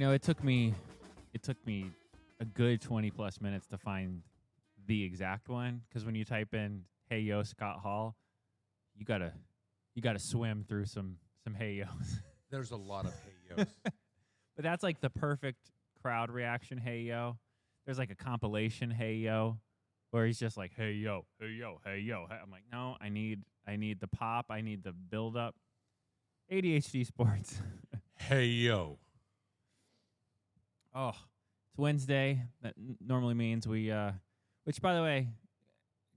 It took me a good 20 plus minutes to find the exact one, because when you type in "Hey Yo Scott Hall," you gotta swim through some Hey Yos. There's a lot of Hey Yos. But that's like the perfect crowd reaction Hey Yo. There's like a compilation Hey Yo where he's just like Hey Yo, Hey Yo, Hey Yo. I'm like, no, I need the pop, I need the build up. ADHD Sports. Hey Yo. Oh, it's Wednesday. That normally means we, which by the way,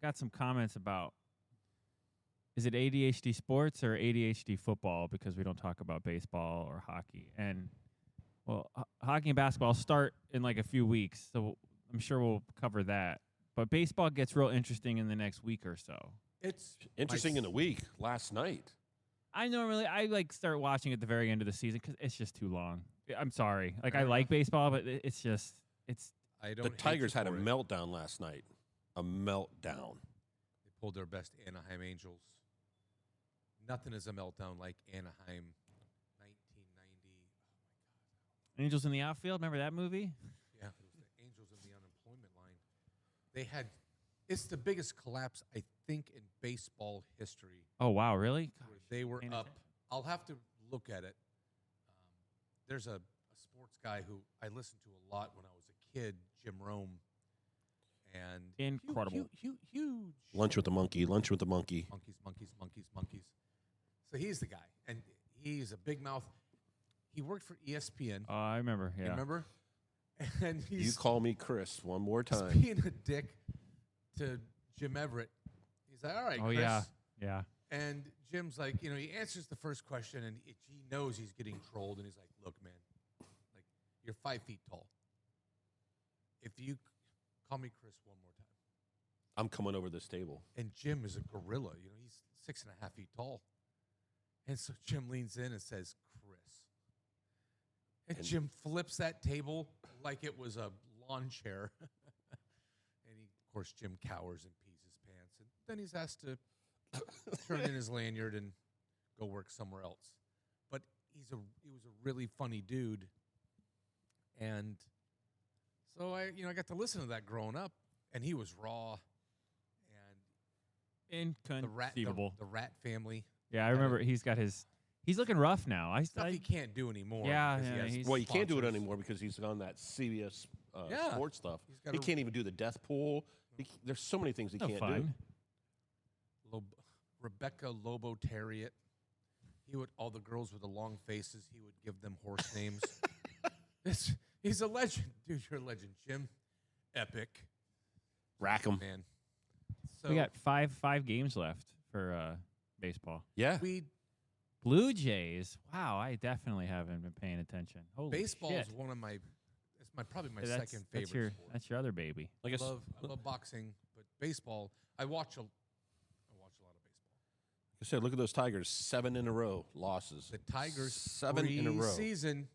got some comments about, is it ADHD Sports or ADHD Football? Because we don't talk about baseball or hockey. And, well, hockey and basketball start in like a few weeks, so I'm sure we'll cover that. But baseball gets real interesting in the next week or so. It's interesting in the week. Last night. I like start watching at the very end of the season because it's just too long. I'm sorry. Like, I like baseball, but it's just The Tigers had a meltdown last night. A meltdown. They pulled their best Anaheim Angels. Nothing is a meltdown like Anaheim 1990. Oh, my God. Angels in the Outfield. Remember that movie? Yeah, it was the Angels in the unemployment line. It's the biggest collapse, I think, in baseball history. Oh, wow, really? Gosh, they were up. I'll have to look at it. There's a sports guy who I listened to a lot when I was a kid, Jim Rome. And incredible. Huge. Lunch with the monkey. Monkeys. So he's the guy. And he's a big mouth. He worked for ESPN. Oh, I remember, yeah. You remember? And you call me Chris one more time. He's being a dick to Jim Everett. He's like, all right, Chris. Oh, yeah. And Jim's like, he answers the first question, and he knows he's getting trolled, and he's like, look, man, like, you're 5 feet tall. If you call me Chris one more time. I'm coming over this table. And Jim is a gorilla. He's 6.5 feet tall. And so Jim leans in and says, Chris. And Jim flips that table like it was a lawn chair. And of course, Jim cowers and pees his pants. And then he's asked to turn in his lanyard and go work somewhere else. But he was a really funny dude. And so I got to listen to that growing up, and he was raw. And inconceivable. The Rat Family. Yeah, I remember he's looking rough now. Stuff he can't do anymore. Yeah. He can't do it anymore because he's on that CBS sports stuff. He can't even do the death pool. There's so many things he can't do. Rebecca Lobo Terriot. All the girls with the long faces, he would give them horse names. He's a legend. Dude, you're a legend, Jim. Epic. Rack 'em. Man. So we got five games left for baseball. Yeah. Blue Jays. Wow, I definitely haven't been paying attention. Holy baseball shit. is probably my second favorite sport. That's your other baby. I love boxing, but baseball, I watch a lot of baseball. I said, look at those Tigers, 7 in a row losses. The Tigers 7 in a row. Season.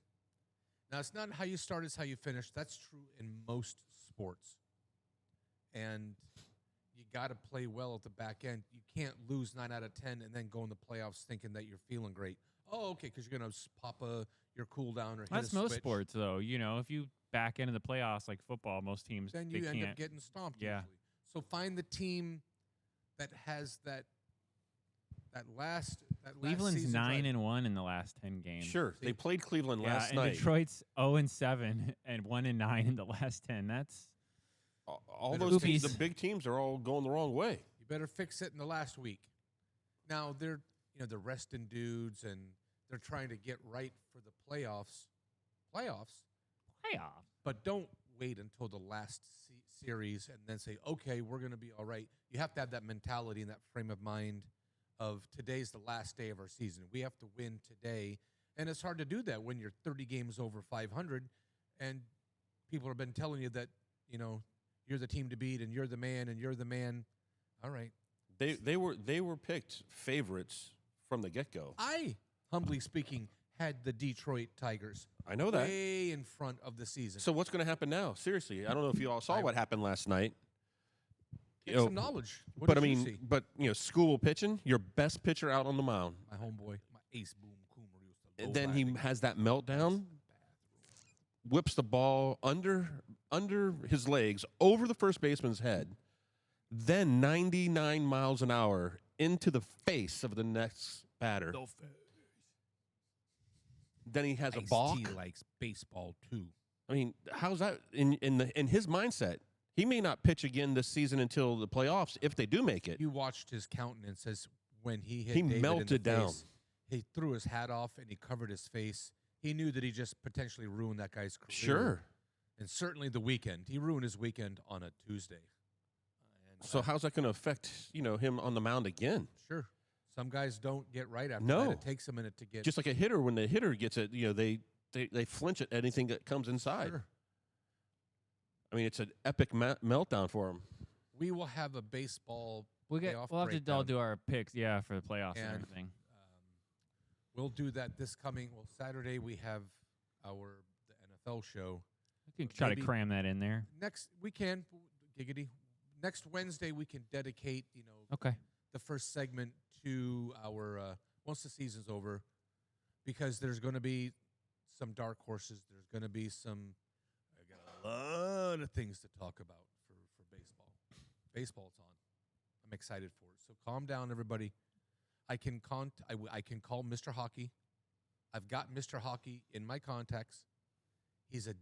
Now, it's not how you start, it's how you finish. That's true in most sports. And you got to play well at the back end. You can't lose 9 out of 10 and then go in the playoffs thinking that you're feeling great. Oh, okay, because you're going to pop your cool down or hit That's a most switch. sports, though. If you back into the playoffs like football, most teams, then you end up getting stomped. Yeah. Usually. So find the team that has that last Cleveland's season 9-1 in the last 10 games. Sure, they played Cleveland last night. And Detroit's 0-7 and 1-9 in the last 10. That's all those teams. The big teams are all going the wrong way. You better fix it in the last week. Now they're resting dudes and they're trying to get right for the playoffs. But don't wait until the last series and then say, okay, we're going to be all right. You have to have that mentality and that frame of mind of today's the last day of our season. We have to win today. And it's hard to do that when you're 30 games over 500 and people have been telling you that, you're the team to beat and you're the man and you're the man. All right. They were picked favorites from the get-go. I, humbly speaking, had the Detroit Tigers. I know that. Way in front of the season. So what's going to happen now? Seriously, I don't know if you all saw what happened last night. Get some knowledge. What but did I you mean, see? but school pitching, your best pitcher out on the mound. My homeboy, my ace boom Coomer used to. And then he has that meltdown. whips the ball under his legs over the first baseman's head, then 99 miles an hour into the face of the next batter. Then he has a balk. Ice-T likes baseball too. I mean, how's that in his mindset? He may not pitch again this season until the playoffs if they do make it. You watched his countenance as when he hit. He David melted in the down. face. He threw his hat off and he covered his face. He knew that he just potentially ruined that guy's career. Sure. And certainly the weekend. He ruined his weekend on a Tuesday. So how's that going to affect him on the mound again? Sure. Some guys don't get right after No. that. It takes a minute to get. Just like a hitter, when the hitter gets it, they flinch at anything that comes inside. Sure. I mean, it's an epic meltdown for him. We will have a baseball. We'll have to all do our picks, for the playoffs and everything. We'll do that this coming. Well, Saturday we have the NFL show. We can try to cram that in there. Next we can giggity. Next Wednesday we can dedicate the first segment to our once the season's over, because there's going to be some dark horses. There's going to be I got a lot of things to talk about for baseball. Baseball's on. I'm excited for it. So calm down, everybody. I can call Mr. Hockey. I've got Mr. Hockey in my contacts. He's a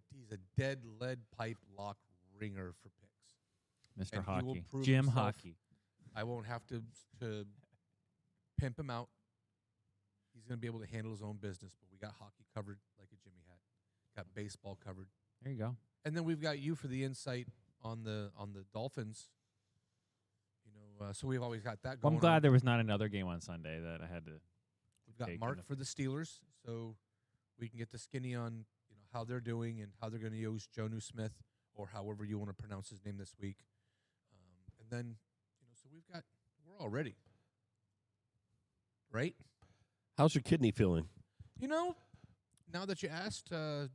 dead lead pipe lock ringer for picks. Mr. Hockey. Jim Hockey. I won't have to pimp him out. He's going to be able to handle his own business, but we got hockey covered like a Jimmy hat. Got baseball covered. There you go. And then we've got you for the insight on the Dolphins. So we've always got that going. I'm glad there was not another game on Sunday that I had to. We've got Mark for the Steelers, so we can get the skinny on how they're doing and how they're going to use Jonnu Smith, or however you want to pronounce his name this week. And then so we're all ready, right? How's your kidney feeling? Now that you asked, I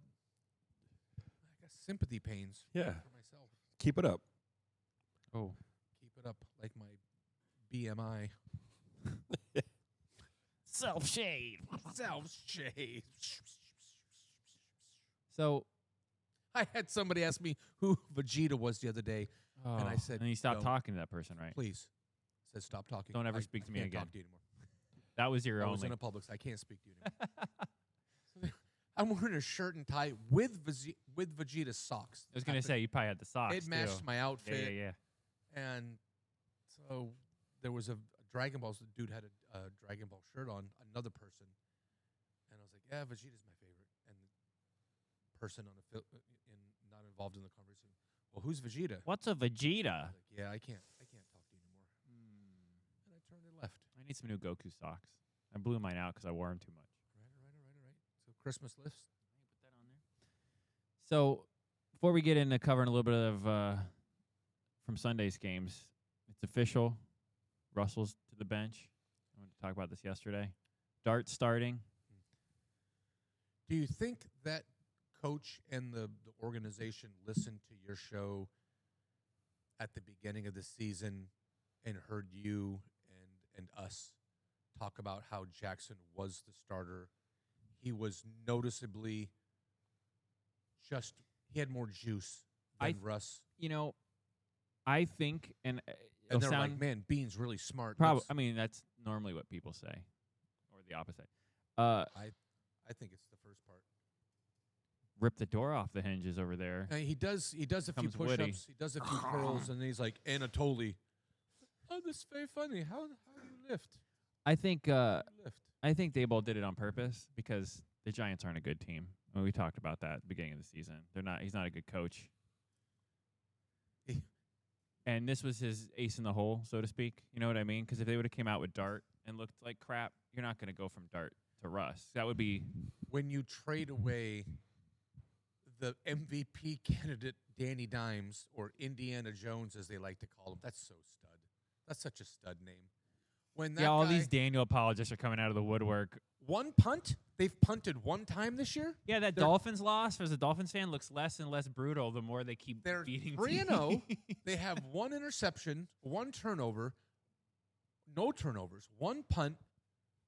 got sympathy pains. Yeah. For myself. Keep it up. Oh. Keep it up like my BMI. Self-shade. Self-shade. So I had somebody ask me who Vegeta was the other day, and I said, and you stopped talking to that person, right? Please. I said, stop talking. Don't ever speak to me again. Talk to you anymore. That was your I only. was in a Publix. I can't speak to you anymore. I'm wearing a shirt and tie with Vegeta socks. I was going to say, you probably had the socks, It matched my outfit. Yeah. And so there was a Dragon Ball. So the dude had a Dragon Ball shirt on, another person. And I was like, yeah, Vegeta's my favorite. And the person not involved in the conversation, well, who's Vegeta? What's a Vegeta? Like, yeah, I can't talk to you anymore. And I turned and left. I need some new Goku socks. I blew mine out because I wore them too much. Right. So Christmas lifts. Put that on there. So before we get into covering a little bit of from Sunday's games, it's official. Russell's to the bench. I wanted to talk about this yesterday. Dart starting. Do you think that coach and the organization listened to your show at the beginning of the season and heard you and us talk about how Jackson was the starter? He was noticeably he had more juice than Russ. I think, and they're like, man, Bean's really smart. I mean, that's normally what people say, or the opposite. I think it's the first part. Rip the door off the hinges over there. And he does a few push-ups. He does a few curls, and then he's like, Anatoly. Oh, this is very funny. How do you lift? I think Daboll did it on purpose because the Giants aren't a good team. I mean, we talked about that at the beginning of the season. He's not a good coach. And this was his ace in the hole, so to speak. You know what I mean? Because if they would have came out with Dart and looked like crap, you're not going to go from Dart to Russ. That would be when you trade away the MVP candidate Danny Dimes, or Indiana Jones as they like to call him. That's so stud. That's such a stud name. When that all these Daniel apologists are coming out of the woodwork. One punt? They've punted one time this year? Yeah, that Dolphins loss, as a Dolphins fan, looks less and less brutal the more they keep beating 3-0. They have one interception, one turnover, no turnovers, one punt.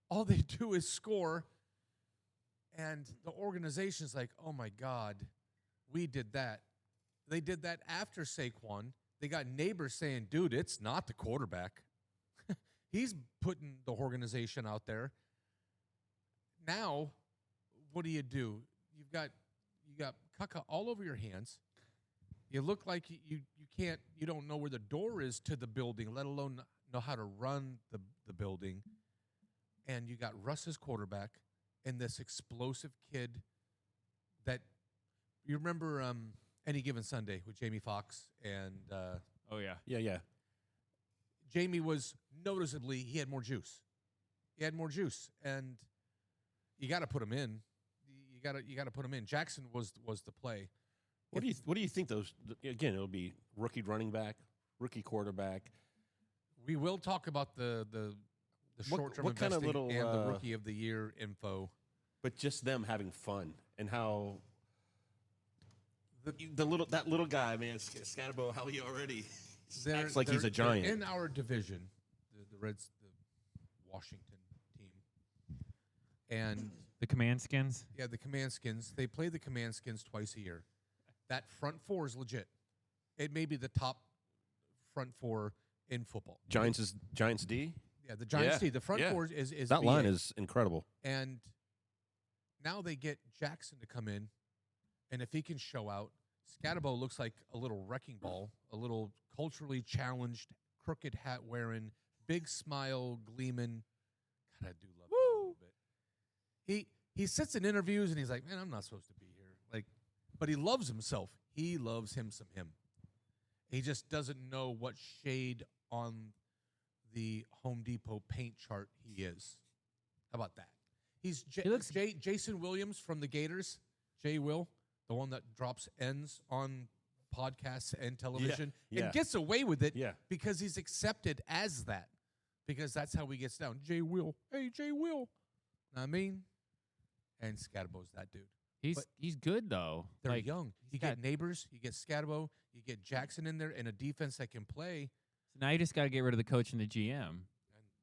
All they do is score. And the organization's like, oh, my God. we did that. They did that after Saquon. They got neighbors saying, dude, it's not the quarterback. He's putting the organization out there. Now, what do? You got caca all over your hands. You look like you don't know where the door is to the building, let alone know how to run the building. And you got Russ's quarterback and this explosive kid that you remember Any Given Sunday with Jamie Foxx and Oh yeah. Yeah. Jamie was noticeably he had more juice. He had more juice, and you got to put him in. You got to put him in. Jackson was the play. What do you think those? Again, it'll be rookie running back, rookie quarterback. We will talk about the short-term what kind of investing little, and the rookie of the year info. But just them having fun and how that little guy, man, Scatterbo, how he already acts like he's a giant in our division. The Washington team, and The Command Skins. yeah, the Command Skins. They play the Command Skins twice a year. That front four is legit. It may be the top front four in football. Giants D. Yeah, the Giants D. The front four is that BA. line is incredible. And now they get Jackson to come in, and if he can show out, Scatterbo looks like a little wrecking ball, a little culturally challenged, crooked hat wearing, big smile gleaming. God, I do love him a little bit. He sits in interviews and he's like, man, I'm not supposed to be here. Like, but he loves himself. He loves him some him. He just doesn't know what shade on the Home Depot paint chart he is. How about that? He's Jason Williams from the Gators. Jay Will, the one that drops N's on podcasts and television and gets away with it because he's accepted as that. Because that's how he gets down. Jay Will. Hey, Jay Will. Know what I mean? And Scatterbo's that dude. He's good though. They're young. You get Neighbors, you get Scatterbo, you get Jackson in there and a defense that can play. So now you just got to get rid of the coach and the GM. And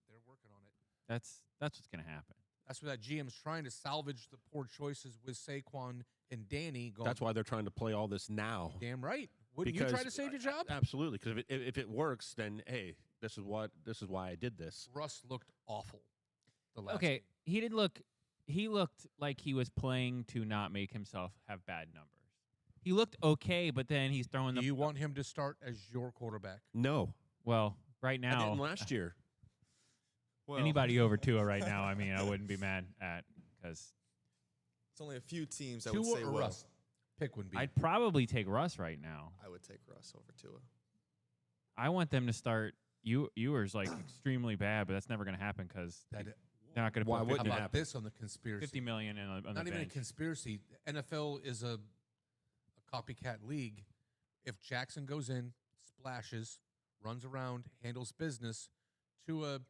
they're working on it. That's what's going to happen. That's what that GM's trying to salvage the poor choices with Saquon and Danny. That's why they're trying to play all this now. Damn right. Wouldn't you try to save your job? Absolutely. Because if it works, then hey, this is why I did this. Russ looked awful. The last Okay, game. he didn't look. He looked like he was playing to not make himself have bad numbers. He looked okay, but then he's throwing the. Do you want him to start as your quarterback? No. Well, right I now, didn't last year. Well, anybody over Tua right now, I mean, I wouldn't be mad at because it's only a few teams that Tua would say, or well, Russ? Pick one. I'd probably take Russ right now. I would take Russ over Tua. I want them to start Ewers like extremely bad, but that's never going to happen because they're not going to Why put wouldn't How it about happen? this on the conspiracy? 50 million on Not the even a bench. conspiracy. NFL is a copycat league. If Jackson goes in, splashes, runs around, handles business, Tua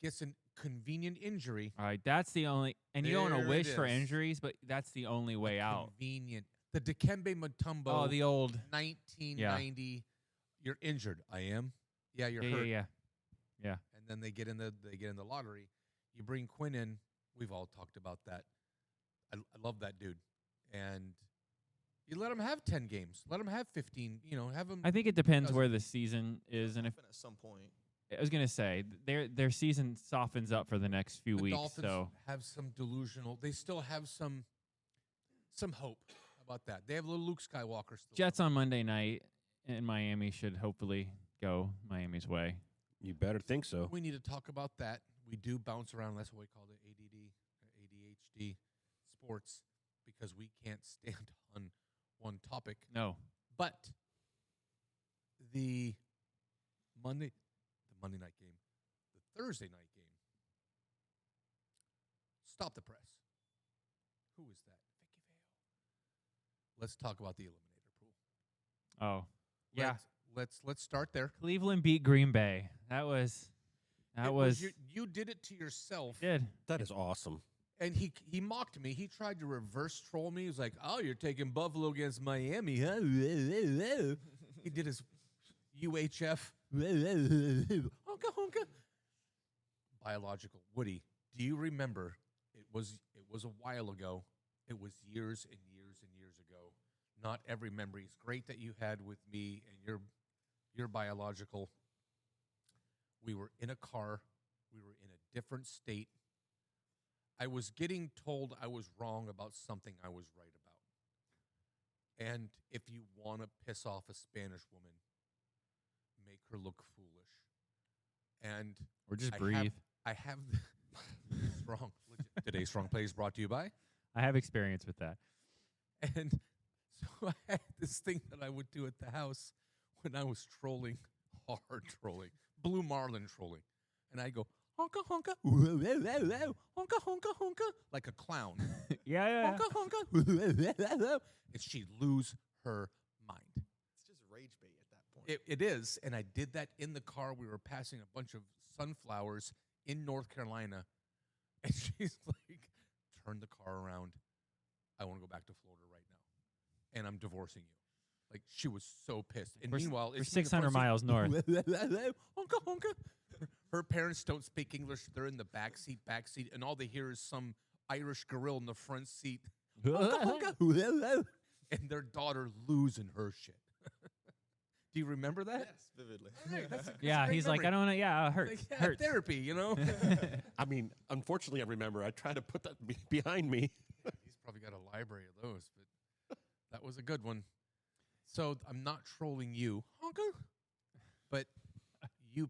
gets a convenient injury. All right, that's the only, and you don't want There to wish it for is. injuries, but that's the only way out. Convenient. The Dikembe Mutombo. Oh, the old 1990. You're injured. I am. Yeah, you're hurt. yeah. And then they get in the lottery. You bring Quinn in. We've all talked about that. I love that dude. And you let him have 10 games. Let him have 15. Have him. I think it depends where the season is, and if At some point, I was gonna say their season softens up for the next few the weeks. Dolphins So have some delusional. They still have some hope. How about that? They have a little Luke Skywalker still. Jets on Monday night in Miami should hopefully go Miami's way. You better think so. We need to talk about that. We do bounce around. That's what we call it, ADD, ADHD sports, because we can't stand on one topic. No, But the Monday night game, the Thursday night game. Stop the press. Who is that? Vicky Vale. Let's talk about the eliminator pool. oh yeah, Let's start there. Cleveland beat Green Bay. That was You did it to yourself. did. That is awesome. And he mocked me. He tried to reverse troll me. He was like, "Oh, you're taking Buffalo against Miami, huh?" He did his UHF honka. Biological. Woody, do you remember? It was a while ago. It was years and years and years ago. not every memory is great that you had with me and your biological. We were in a car. We were in a different state. I was getting told I was wrong about something I was right about. And if you want to piss off a Spanish woman, make her look foolish. And Or just breathe. I have strong. Today's Strong Play is brought to you by. I have experience with that. And so I had this thing that I would do at the house when I was trolling, hard trolling, Blue Marlin trolling. And I go, honka, honka, honka, honka, honka, like a clown. Yeah. Honka, honka, and she'd lose her mind. It's just rage bait at that point. It is. And I did that in the car. We were passing a bunch of sunflowers in North Carolina. And she's like, turn the car around. I want to go back to Florida right now. And I'm divorcing you. Like, she was so pissed. And meanwhile, we're it's in the 600 front seat. miles north. Honka, honka. Her parents don't speak English. They're in the back seat, and all they hear is some Irish gorilla in the front seat. Honka, honka. And their daughter losing her shit. Do you remember that? Yes, vividly. Right, that's a Yeah, great he's like, memory. I don't know. Yeah, it hurts. Like, yeah, hurts. therapy, you know? I mean, unfortunately, I remember. I tried to put that behind me. He's probably got a library of those, but that was a good one. So I'm not trolling you, honka, but you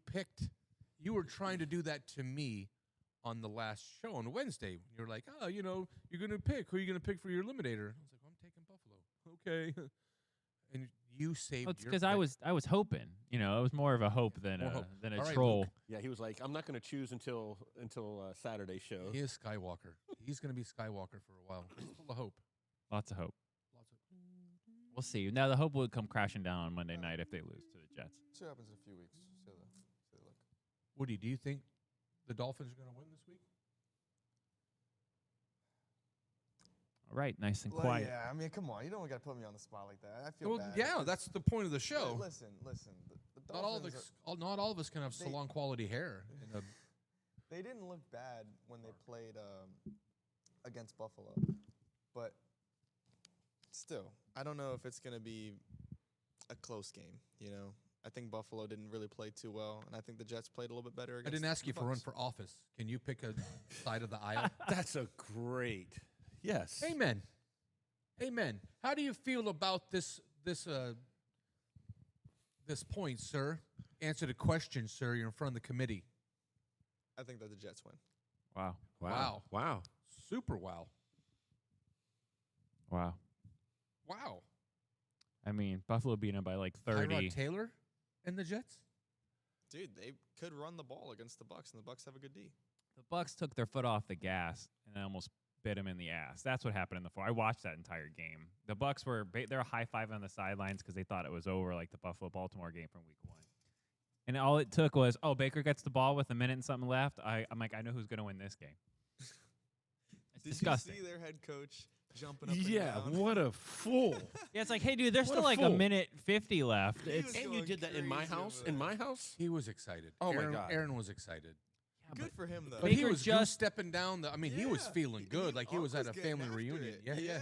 were trying to do that to me on the last show on Wednesday. You're like, oh, you're going to pick. Who are you going to pick for your eliminator? I was like, I'm taking Buffalo. Okay. And you saved Well, it's your because pick. I was hoping. It was more of a hope than More a hope. than a All right, troll. Luke. Yeah, he was like, I'm not going to choose until Saturday's show. He is Skywalker. He's going to be Skywalker for a while. It's full of hope. Lots of hope. Lots of. We'll see. Now the hope will come crashing down on Monday night if they lose to the Jets. See what happens in a few weeks. See how they look. Woody, do you think the Dolphins are going to win this week? All right, nice and Well, quiet. yeah, I mean, come on. You don't got to put me on the spot like that. I feel Well, bad. yeah, that's the point of the show. Listen. The Not all of Dolphins us, not all of us can have they- salon quality hair. they didn't look bad when they played against Buffalo, but still, I don't know if it's going to be a close game. I think Buffalo didn't really play too well, and I think the Jets played a little bit better. I Against didn't ask you the for run Bucs. for office. Can you pick a side of the aisle? That's a great. Yes. Amen. Amen. How do you feel about this point, sir? Answer the question, sir. You're in front of the committee. I think that the Jets win. Wow. Wow. Wow. Super wow. Wow. Wow. I mean, Buffalo beat them by like 30. Tyrod Taylor and the Jets? Dude, they could run the ball against the Bucs, and the Bucs have a good D. The Bucks took their foot off the gas and almost bit him in the ass. That's what happened in the fourth. I watched that entire game. The Bucks were they're high five on the sidelines because they thought it was over, like the Buffalo-Baltimore game from Week 1. And all it took was, Baker gets the ball with a minute and something left. I'm like, I know who's going to win this game. It's disgusting. Did you see their head coach jumping up and Yeah, down? what a fool. Yeah, it's like, hey, dude, there's What still a like fool. a minute 50 left. He It's was And you going did that in my crazy house? over In that. my house? He was excited. Oh, my Aaron, God. Aaron was excited. Good for him, though. But he Baker was just- stepping down. He was Yeah. feeling good. Like he was at a getting family after reunion. it. Yeah.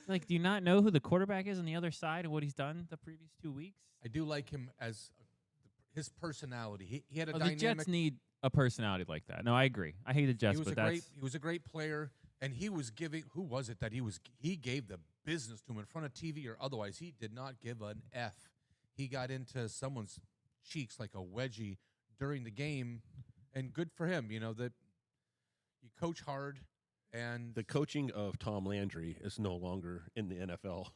like, do you not know who the quarterback is on the other side and what he's done the previous 2 weeks? I do like him as his personality. He had a The dynamic. Jets need a personality like that. No, I agree. I hate the Jets, but that's he was a great player, and he was giving. Who was it that he gave the business to him in front of TV or otherwise? He did not give an F. He got into someone's cheeks like a wedgie during the game, and good for him. That you coach hard, and The coaching of Tom Landry is no longer in the NFL.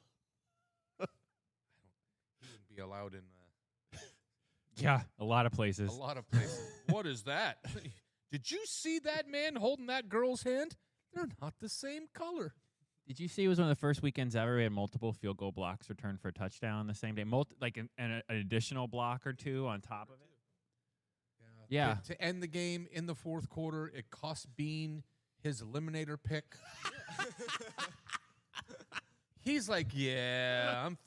he wouldn't be allowed in yeah, a lot of places. a lot of places. What is that? Did you see that man holding that girl's hand? They're not the same color. Did you see it was one of the first weekends ever we had multiple field goal blocks returned for a touchdown the same day? Like an additional block or two on top of it? Yeah. To end the game in the fourth quarter, it cost Bean his eliminator pick. He's like, yeah, I'm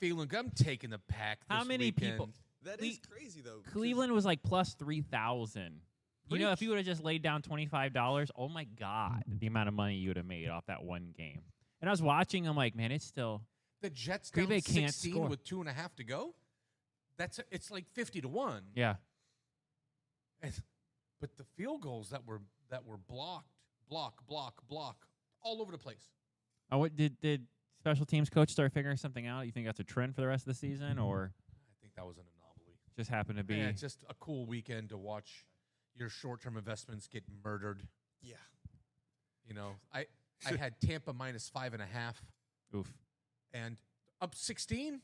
taking the pack this How many weekend. people? That is crazy, though. because Cleveland was like plus 3,000. You know, if you would have just laid down $25, oh my God, the amount of money you would have made off that one game. And I was watching, I'm like, man, it's still The Jets Green down Bay can't 16 score. with 2.5 to go. It's like 50-1. Yeah. But the field goals that were blocked, block, all over the place. What did special teams coach start figuring something out? You think that's a trend for the rest of the season, or I think that was an anomaly. just happened to be? Yeah, it's just a cool weekend to watch your short-term investments get murdered. Yeah. You know, I had Tampa minus 5.5 Oof. and up 16.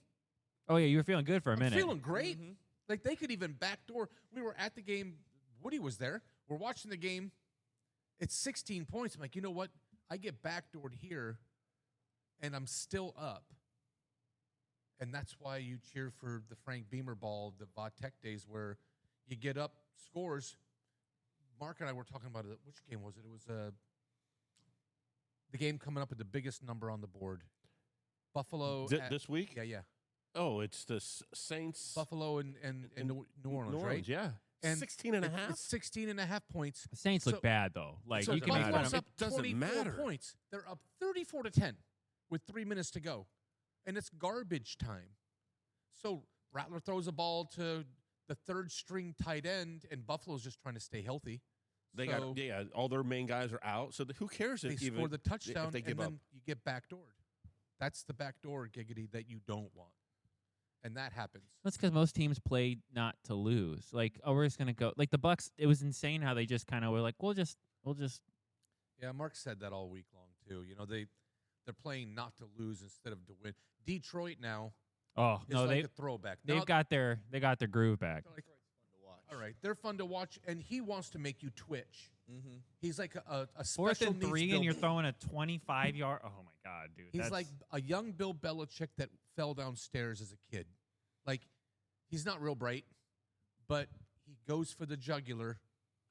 Oh yeah, you were feeling good for a I'm minute. feeling great. Mm-hmm. Like they could even backdoor. We were at the game. Woody was there. We're watching the game. It's 16 points. I'm like, you know what? I get backdoored here, and I'm still up. And that's why you cheer for the Frank Beamer ball, the Vatek days, where you get up, scores. Mark and I were talking about it. Which game was it? It was the game coming up with the biggest number on the board. Buffalo. This week? Yeah. Oh, it's the Saints. Buffalo and New Orleans, right? Yeah. And 16 and a half? It's 16 and a half points. The Saints look bad though. Like So you can make fun Buffalo's of up It doesn't 24 matter. points. They're up 34-10 with 3 minutes to go. And it's garbage time. So Rattler throws a ball to the third string tight end, and Buffalo's just trying to stay healthy. They So got all their main guys are out. So who cares they if even score the touchdown, if they and give then up? you get backdoored. That's the backdoor giggity that you don't want. And that happens. That's because most teams play not to lose. Like, oh, we're just gonna go. Like the Bucks, it was insane how they just kind of were like, we'll just. Yeah, Mark said that all week long too. You know, they're playing not to lose instead of to win. Detroit now Oh is no, like a throwback. they got their groove back. They're like, all right, they're fun to watch, and he wants to make you twitch. Mm-hmm. He's like a Fourth special and needs 3, Bill. and you're throwing a 25-yard. Oh my God, dude! He's that's, like a young Bill Belichick that fell downstairs as a kid. Like, he's not real bright, but he goes for the jugular.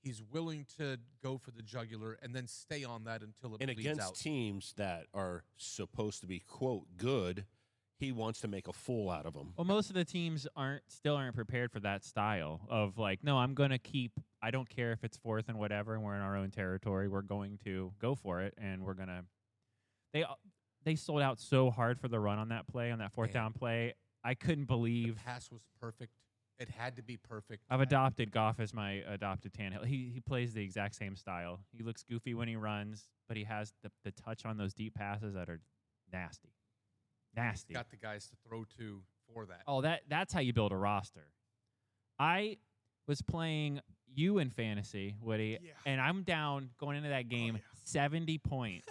He's willing to go for the jugular and then stay on that until it And bleeds against out. teams that are supposed to be, quote, good, he wants to make a fool out of them. Well, most of the teams still aren't prepared for that style of like, no, I'm gonna keep. I don't care if it's fourth and whatever, and we're in our own territory. We're going to go for it, and we're gonna. They sold out so hard for the run on that play, on that fourth Man. down play. I couldn't The believe. pass was perfect. It had to be perfect. I've adopted Goff as my adopted Tannehill. He plays the exact same style. He looks goofy when he runs, but he has the touch on those deep passes that are nasty. Nasty. Got the guys to throw to for that. Oh, that's how you build a roster. I was playing you in fantasy, Woody, Yeah. and I'm down going into that game 70 points.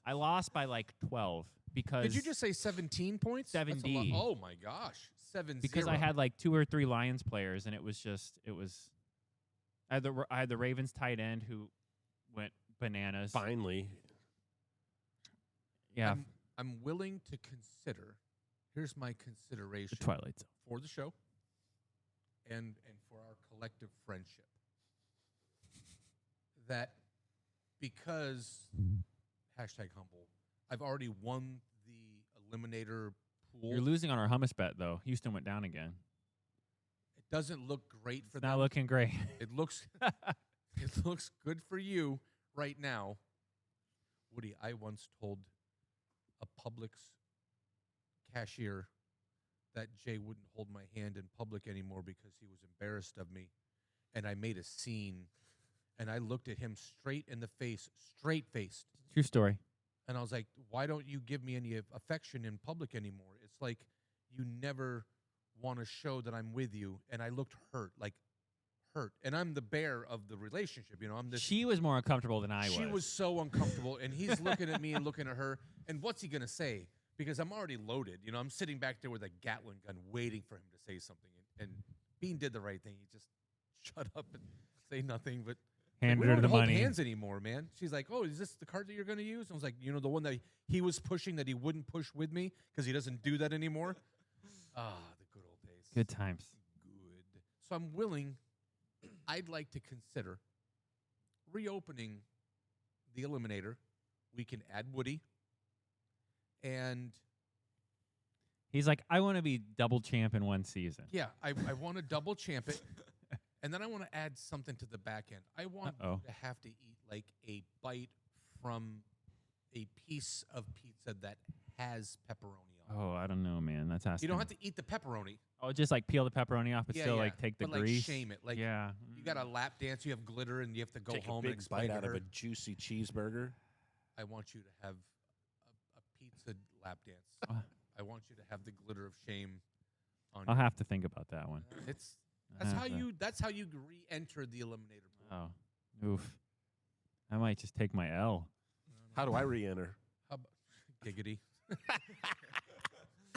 I lost by like 12 because Did you just say 17 points? That's a lot. 70. Oh my gosh, 7-0. because I had like 2 or 3 Lions players, and it was I had the Ravens tight end who went bananas. Finally. Yeah, I'm willing to consider. Here's my the consideration Twilight Zone. for the show and for our collective friendship. That because #humble, I've already won the eliminator pool. You're losing on our hummus bet though. Houston went down again. It doesn't look great for It's not them. looking great. It looks good for you right now. Woody, I once told a Publix cashier that Jay wouldn't hold my hand in public anymore because he was embarrassed of me. And I made a scene, and I looked at him straight in the face, straight-faced. True story. And I was like, why don't you give me any affection in public anymore? It's like you never want to show that I'm with you. And I looked hurt. And I'm the bear of the relationship. You know, I'm this. She was more uncomfortable than I was. She was so uncomfortable. And he's looking at me and looking at her. And what's he going to say? Because I'm already loaded. You know, I'm sitting back there with a Gatling gun waiting for him to say something. And Bean did the right thing. He just shut up and say nothing. But handed we her don't the hold money. hands anymore, man. She's like, oh, is this the card that you're going to use? I was like, you know, the one that he was pushing that he wouldn't push with me because he doesn't do that anymore. Ah, the good old days. Good times. Good. So I'm willing, I'd like to consider reopening the Eliminator. We can add Woody. And He's like, I want to be double champ in one season. yeah, I want to double champ it. And then I want to add something to the back end. I want you to have to eat like a bite from a piece of pizza that has pepperoni on Oh, I don't know, man. That's asking. You don't have to eat the pepperoni. Oh, just like peel the pepperoni off, but Yeah, still yeah. like take the But, like, grease. shame it. Like, yeah. You got a lap dance. You have glitter, and you have to go Take home a and big explain bite to out of her, a juicy cheeseburger. I want you to have a pizza lap dance. Uh. I want you to have the glitter of shame on I'll your have to think about that one. It's I'll that's have how to- you re-enter the eliminator pool. Oh, oof. I might just take my L. How do I re-enter? How about giggity?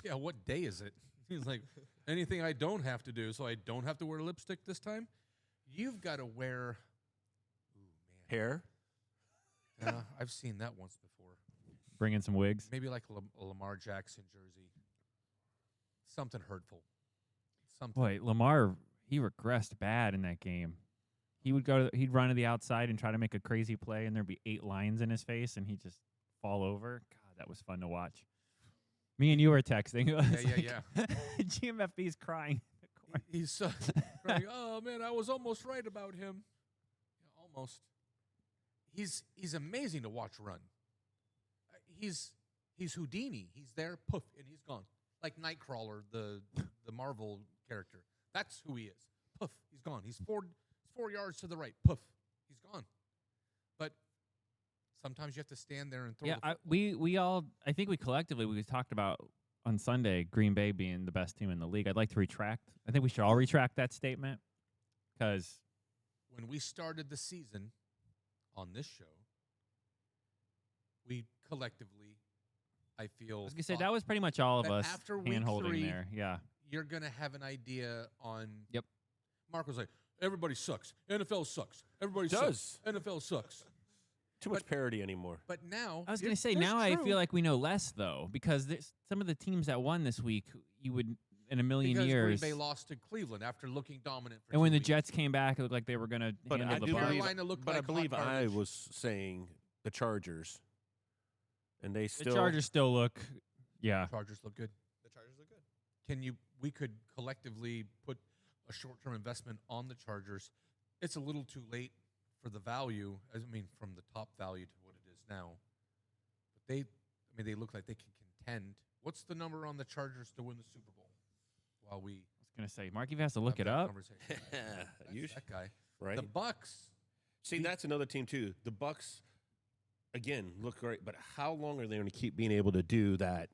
Yeah, what day is it? He's like, anything I don't have to do, so I don't have to wear lipstick this time. You've got to wear. Ooh, man. Hair? I've seen that once before. Bring in some wigs. Maybe like a Lamar Jackson jersey. Something hurtful. Something. Boy, Lamar, he regressed bad in that game. He'd run to the outside and try to make a crazy play, and there'd be 8 lines in his face, and he'd just fall over. God, that was fun to watch. Me and you were texting. Yeah. GMFB's crying. He's crying, oh man, I was almost right about him. Yeah, almost. He's amazing to watch run. He's Houdini. He's there, poof, and he's gone. Like Nightcrawler, the Marvel character. That's who he is. Poof, he's gone. He's 4 yards to the right. Poof, he's gone. But sometimes you have to stand there and throw. Yeah, the we all, I think we collectively talked about on Sunday Green Bay being the best team in the league. I'd like to retract. I think we should all retract that statement because when we started the season on this show, we collectively, I feel, I was gonna say that was pretty much all of that us after week hand holding 3, there. Yeah, you're gonna have an idea on. Yep. Mark was like, everybody sucks. NFL sucks. Everybody Does. sucks. NFL sucks. Too much parody anymore. But now I was gonna say now I feel like we know less though because there's some of the teams that won this week you would in a million because years. Green Bay lost to Cleveland after looking dominant. For and when 2 the weeks. Jets came back, it looked like they were gonna But I handle do the Bucs. believe, Carolina looked but like I believe hot I garbage. was saying the Chargers, and they The still. Chargers still look, yeah. Chargers look good. The Chargers look good. We could collectively put a short-term investment on the Chargers. It's a little too late for the value, from the top value to what it is now. But they look like they can contend. What's the number on the Chargers to win the Super Bowl? While we I was gonna say Marky has to look have it that up. conversation. You That's that guy. right? The Bucks. See, that's another team too. The Bucks, again, look great, but how long are they going to keep being able to do that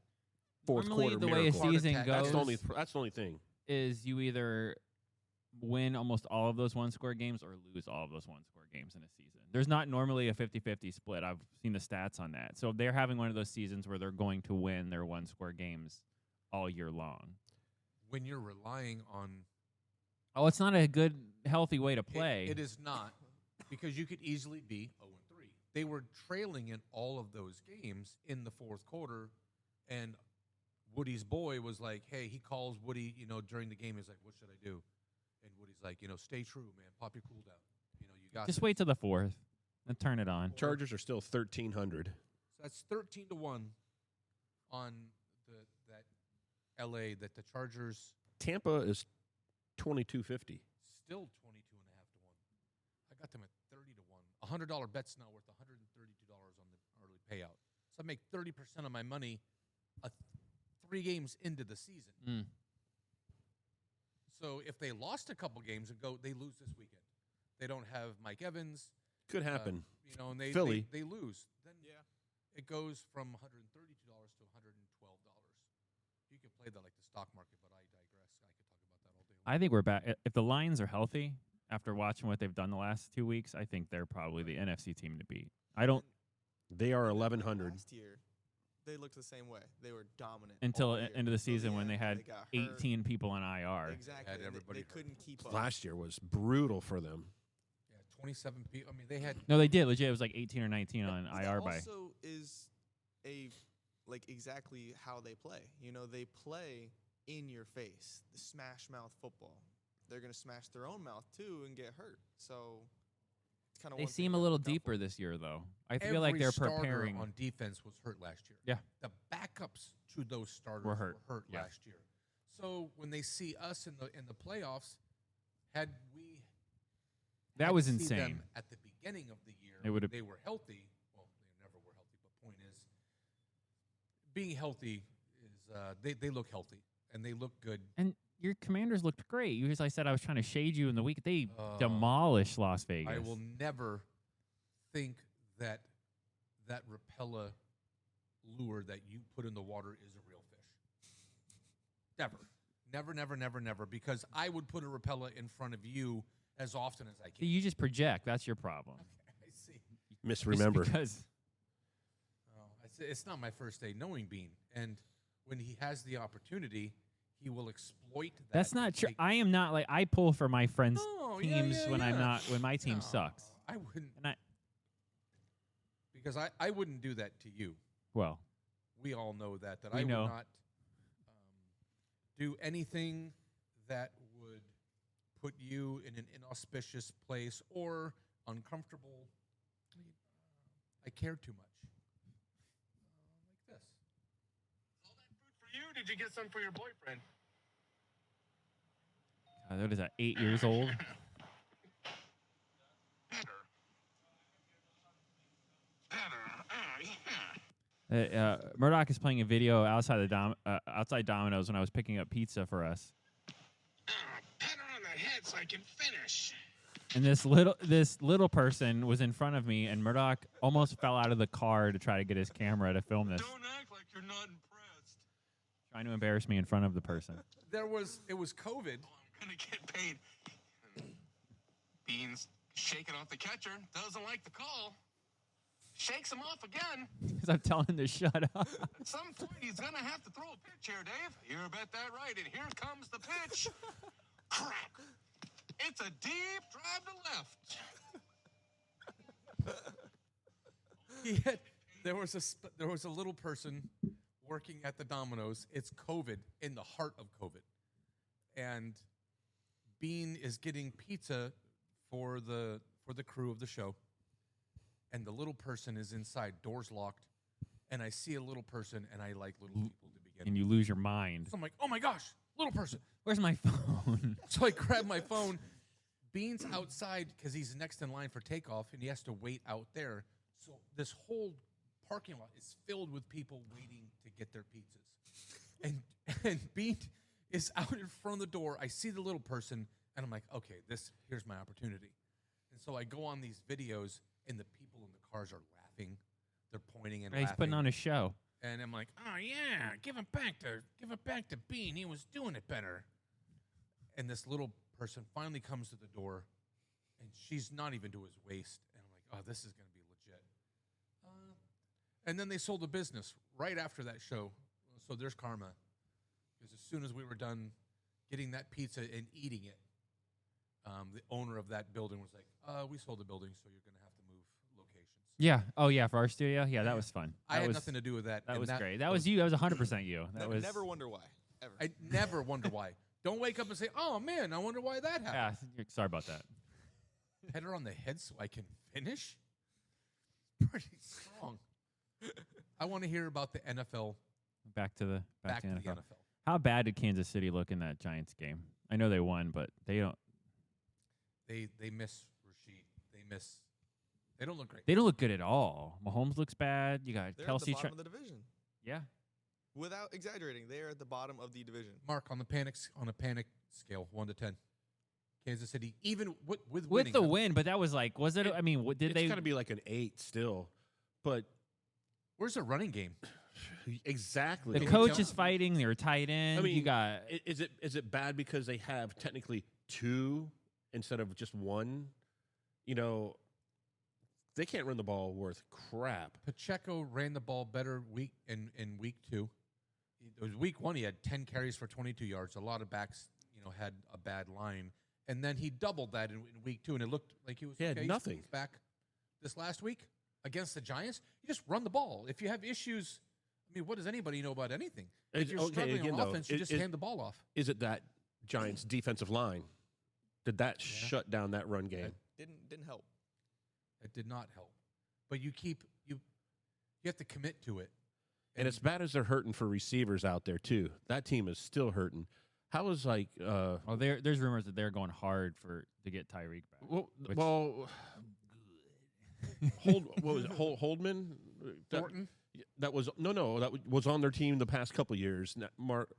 fourth Normally, quarter the way a miracle? season Heart goes attack. That's the only thing. is you either win almost all of those one-score games or lose all of those one-score games in a season. There's not normally a 50-50 split. I've seen the stats on that. So they're having one of those seasons where they're going to win their one-score games all year long. When you're relying on Oh, it's not a good, healthy way to play. It is not, because you could easily be 0-3. They were trailing in all of those games in the fourth quarter, and Woody's boy was like, hey, he calls Woody, during the game. He's like, what should I do? And Woody's like, stay true, man. Pop your cool down. You got Just this. wait till the fourth and turn it on. Chargers are still 1,300. So that's 13-1 on that L.A. that the Chargers Tampa is 2,250. still 22.5 to 1. I got them at 30 to 1. $100 bet's now worth $132 on the early payout. So I make 30% of my money 3 games into the season. Mm. So if they lost a couple games and they lose this weekend. They don't have Mike Evans. Could happen. And they Philly. they lose. Then Yeah. it goes from $132 to $112. You can play that like the stock market, but I digress. I could talk about that all day long. I think we're back. If the Lions are healthy after watching what they've done the last 2 weeks, I think they're probably the NFC team to beat. I don't They are 1,100. Last year, they looked the same way. They were dominant until all the year. end of the season when Yeah, they had got hurt. 18 people on IR. Exactly. and everybody they hurt. couldn't keep up. Last year was brutal for them. Yeah, 27 people. They had No, they did. Legit, it was like 18 or 19 on But that IR by. also is exactly how they play. They play in your face, the smash mouth football. They're gonna smash their own mouth too and get hurt. So it's kind of They seem a little deeper this year, though. I feel like every they're starter preparing. on defense was hurt last year. Yeah. The backups to those starters Were hurt. Yeah. last year. So when they see us in the playoffs, had we That had was to see them insane. at the beginning of the year, It would've- they were healthy. Well, they never were healthy, but point is, being healthy is they look healthy and they look good. And your Commanders looked great. You, as I said, I was trying to shade you in the week. They demolished Las Vegas. I will never think that that Rapella lure that you put in the water is a real fish. Never. Never, never, never, never. Because I would put a Rapella in front of you as often as I can. You just project. That's your problem. Okay, I see. Misremember. Because It's not my first day knowing Bean. And when he has the opportunity, he will exploit that. that's not true. I am not like I pull for my friends' teams when I'm yeah. not when my team No, sucks. I wouldn't. And Because I wouldn't do that to you. well, We all know that We I know. would not do anything that would put you in an inauspicious place or uncomfortable. I care too much. Like this. All that food for you? Did you get some for your boyfriend? what is that? 8 years old. Better. Murdock is playing a video outside outside Domino's when I was picking up pizza for us. Pat her on the head so I can finish. And this little person was in front of me, and Murdock almost fell out of the car to try to get his camera to film this, Don't act like you're not impressed. trying to embarrass me in front of the person. It was COVID. I'm gonna get paid. Beans shaking off the catcher. Doesn't like the call. Shakes him off again. Because I'm telling him to shut up. At some point, he's gonna have to throw a pitch here, Dave. You bet that right. And here comes the pitch. Crack. It's a deep drive to left. There was a little person working at the Domino's. It's COVID, in the heart of COVID, and Bean is getting pizza for the crew of the show, and the little person is inside, doors locked, and I see a little person, and I like little people to begin. And you lose your mind. So I'm like, oh my gosh, little person. Where's my phone? So I grab my phone. Bean's outside because he's next in line for takeoff, and he has to wait out there. So this whole parking lot is filled with people waiting to get their pizzas. And Bean is out in front of the door. I see the little person, and I'm like, okay, here's my opportunity. And so I go on these videos, and the people in the cars are laughing. They're pointing and laughing. He's putting on a show. And I'm like, oh yeah, give it back to Bean. He was doing it better. And this little person finally comes to the door, and she's not even to his waist. And I'm like, oh, this is going to be legit. And then they sold the business right after that show. So there's karma. Because as soon as we were done getting that pizza and eating it, the owner of that building was like, we sold the building, so you're going to have to move locations. Yeah. Oh, yeah, for our studio? Yeah, that was fun. I had nothing to do with that. That and was great. That was you. That was 100% you. That was Never wonder why. Ever. I never wonder why. Don't wake up and say, oh, man, I wonder why that happened. Yeah, sorry about that. Hit her on the head so I can finish? Pretty strong. I want to hear about the NFL. Back to the NFL. NFL. How bad did Kansas City look in that Giants game? I know they won, but they don't. They miss Rashid. They don't look great. They don't look good at all. Mahomes looks bad. You got They're Kelsey. at the bottom of the division. Yeah. Without exaggerating, they are at the bottom of the division. Mark, on a panic scale, 1 to 10. Kansas City, even with With winning, the win, but that was like, was it? I mean, did they? It's got to be like an 8 still, but where's the running game? exactly. The coach is fighting. They're tight end. I mean, you got. Is it bad because they have technically 2 instead of just 1? You know, they can't run the ball worth crap. Pacheco ran the ball better in week 2. It was week 1. He had 10 carries for 22 yards. A lot of backs, had a bad line, and then he doubled that in week 2, and it looked like he was had okay. nothing. He's back this last week against the Giants. You just run the ball. If you have issues, I mean, what does anybody know about anything? If you're struggling on offense, you just hand the ball off. Is it that Giants defensive line? Did that shut down that run game? Didn't help. It did not help. But you have to commit to it. And as bad as they're hurting for receivers out there too, that team is still hurting. How is like? There's rumors that they're going hard to get Tyreek back. What was it? Holdman? Thornton? that was was on their team the past couple years. Mark,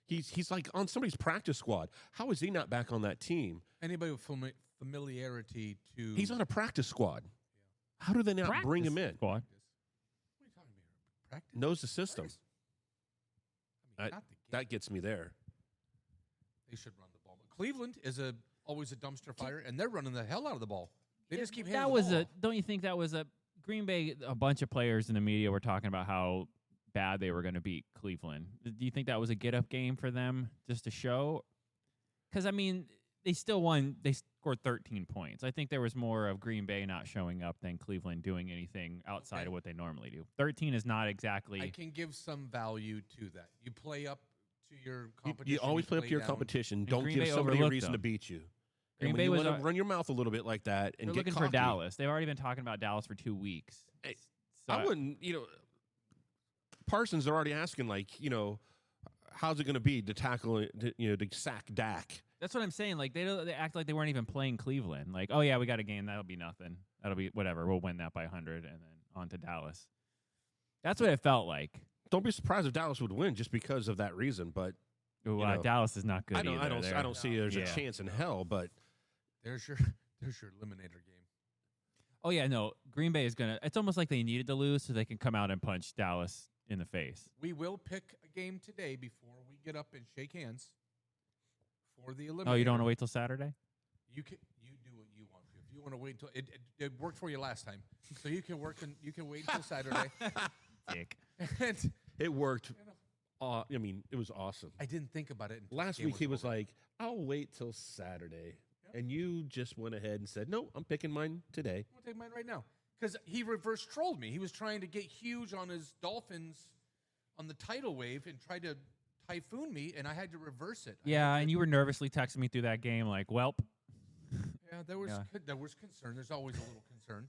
he's like on somebody's practice squad. How is he not back on that team? Anybody with familiarity to He's on a practice squad. How do they not bring him in? Squad. What are you talking about here? Practice? Knows the system. Practice? I mean, not the game. That gets me there. They should run the ball. But Cleveland is always a dumpster fire, and they're running the hell out of the ball. They just keep handing That the was ball off. don't you think that was a Green Bay? A bunch of players in the media were talking about how bad they were going to beat Cleveland. Do you think that was a get-up game for them just to show? Because I mean, they still won. They scored 13 points. I think there was more of Green Bay not showing up than Cleveland doing anything outside of what they normally do. 13 is not exactly. I can give some value to that. You play up to your competition. You always play up to your down. competition. Don't Green give Bay somebody a overlooked reason to them. beat you. Green And Bay when you was want to run your mouth a little bit like that and They're get looking cocky, for Dallas. They've already been talking about Dallas for 2 weeks. Hey, So I wouldn't, Parsons are already asking, like, how's it going to be to tackle, to sack Dak? That's what I'm saying. Like they act like they weren't even playing Cleveland. Like, oh yeah, we got a game. That'll be nothing. That'll be whatever. We'll win that by 100, and then on to Dallas. That's what it felt like. Don't be surprised if Dallas would win just because of that reason. But Ooh, Dallas is not good either. I don't see there's Yeah. a chance in hell. But There's your eliminator game. Oh yeah, no. Green Bay is gonna. It's almost like they needed to lose so they can come out and punch Dallas in the face. We will pick a game today before we get up and shake hands for the eliminator. Oh, you don't want to wait till Saturday? You do what you want to. If you want to wait until it worked for you last time, so you can wait until Saturday. Dick. And it worked. It was awesome. I didn't think about it. Until Last the game week he was over. like, "I'll wait till Saturday," and you just went ahead and said, "No, I'm picking mine today." I'm gonna take mine right now because he reverse trolled me. He was trying to get huge on his Dolphins on the tidal wave and tried to typhoon me, and I had to reverse it. Yeah, and you were nervously texting me through that game, like, "Welp." Yeah, there was concern. There's always a little concern.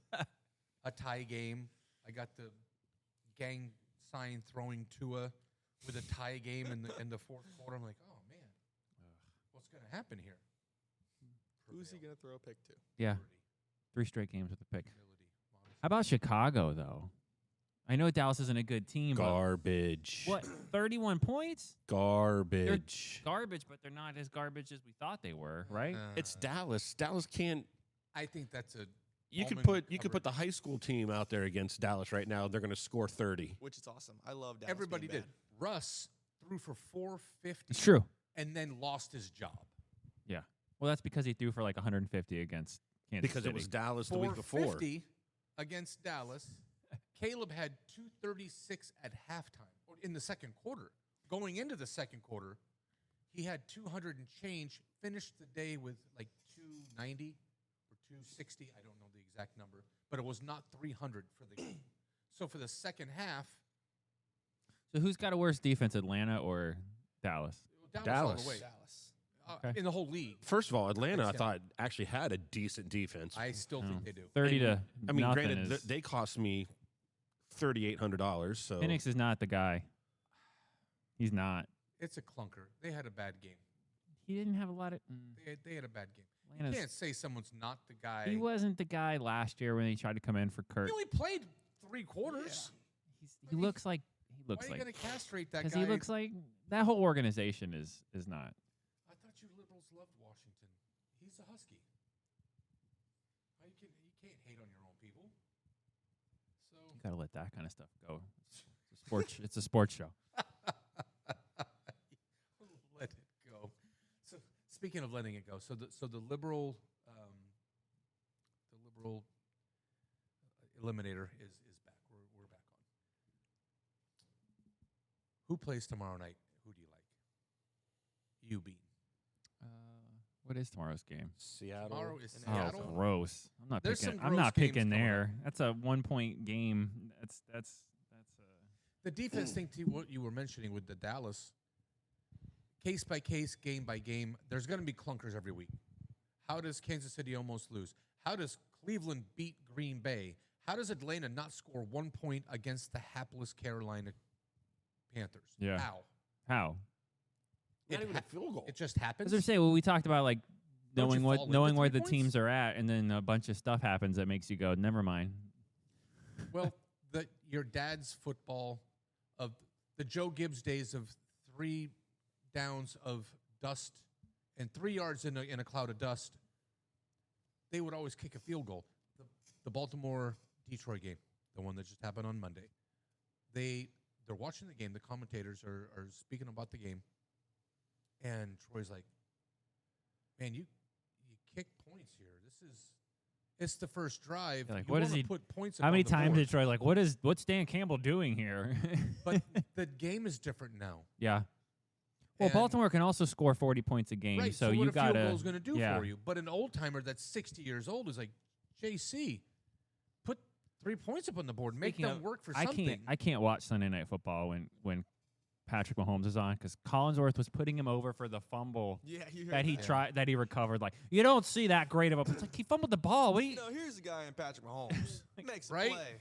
A tie game. I got the gang sign throwing Tua with a tie game in the fourth quarter. I'm like, oh man, what's gonna happen here? Who's he gonna throw a pick to? Yeah, 3 straight games with a pick. Humility, modesty. How about Chicago though? I know Dallas isn't a good team. Garbage. But what? 31 points? Garbage. Garbage, but they're not as garbage as we thought they were, right? It's Dallas. Dallas can't. I think that's a. You could almond put covered. the high school team out there against Dallas right now. They're going to score 30. Which is awesome. I love Dallas. Everybody being did. bad. Russ threw for 450. It's true. And then lost his job. Yeah. Well, that's because he threw for like 150 against Kansas Because City. it was Dallas the week before. 450 against Dallas. Caleb had 236 at halftime or in the second quarter. Going into the second quarter, he had 200 and change. Finished the day with like 290 or 260. I don't know the exact number, but it was not 300 for the game. So for the second half, So who's got a worse defense, Atlanta or Dallas? Dallas all Dallas. the way. Dallas. Okay. In the whole league. First of all, Atlanta, I Thanks, thought, actually had a decent defense. I still think they do. 30 to I mean, nothing granted, is, they cost me $3,800. So Penix is not the guy. He's not. It's a clunker. They had a bad game. He didn't have a lot of. They had a bad game. You Atlanta's- can't say someone's not the guy. He wasn't the guy last year when he tried to come in for Kurt. He only played 3 quarters. He looks like Why are you going to castrate that because guy? he looks like that whole organization is not. I thought you liberals loved Washington. He's a Husky. You can't hate on your own people. So You gotta let that kind of stuff go. It's a sports. It's a sports show. let it go. So speaking of letting it go, so the liberal eliminator is back. We're back on. Who plays tomorrow night? Who do you like? You, Bean. What is tomorrow's game? Seattle. Tomorrow is in Oh, Seattle. gross! I'm not There's picking. some I'm gross not games picking coming there. That's a 1-point game. That's. The defense thing, to what you were mentioning with the Dallas, case by case, game by game, there's going to be clunkers every week. How does Kansas City almost lose? How does Cleveland beat Green Bay? How does Atlanta not score 1 point against the hapless Carolina Panthers? Yeah. How? Not even a field goal. It just happens. As I say, well, we talked about like Don't you knowing fall knowing into where 3 the points? teams are at, and then a bunch of stuff happens that makes you go, never mind. Well, your dad's football of the Joe Gibbs days of 3 downs of dust and 3 yards in a cloud of dust, they would always kick a field goal. The Baltimore-Detroit game, the one that just happened on Monday, they're watching the game. The commentators are speaking about the game, and Troy's like, "Man, you kick points here. It's the first drive. Like, you what does wanna he? put points? How up many on the times board." did Troy like? What's Dan Campbell doing here? But the game is different now. yeah. Well, And- Baltimore can also score 40 points a game, Right. so what you a got field to. goal is going to do yeah. for you. But an old timer that's 60 years old is like, JC, put 3 points up on the board. Make Speaking them of- work for I something. can't watch Sunday Night Football when Patrick Mahomes is on because Collinsworth was putting him over for the fumble Yeah, you heard that he that. tried that he recovered. Like you don't see that great of a. It's like he fumbled the ball. What do you, No, here's a guy in Patrick Mahomes. Makes a Right? play.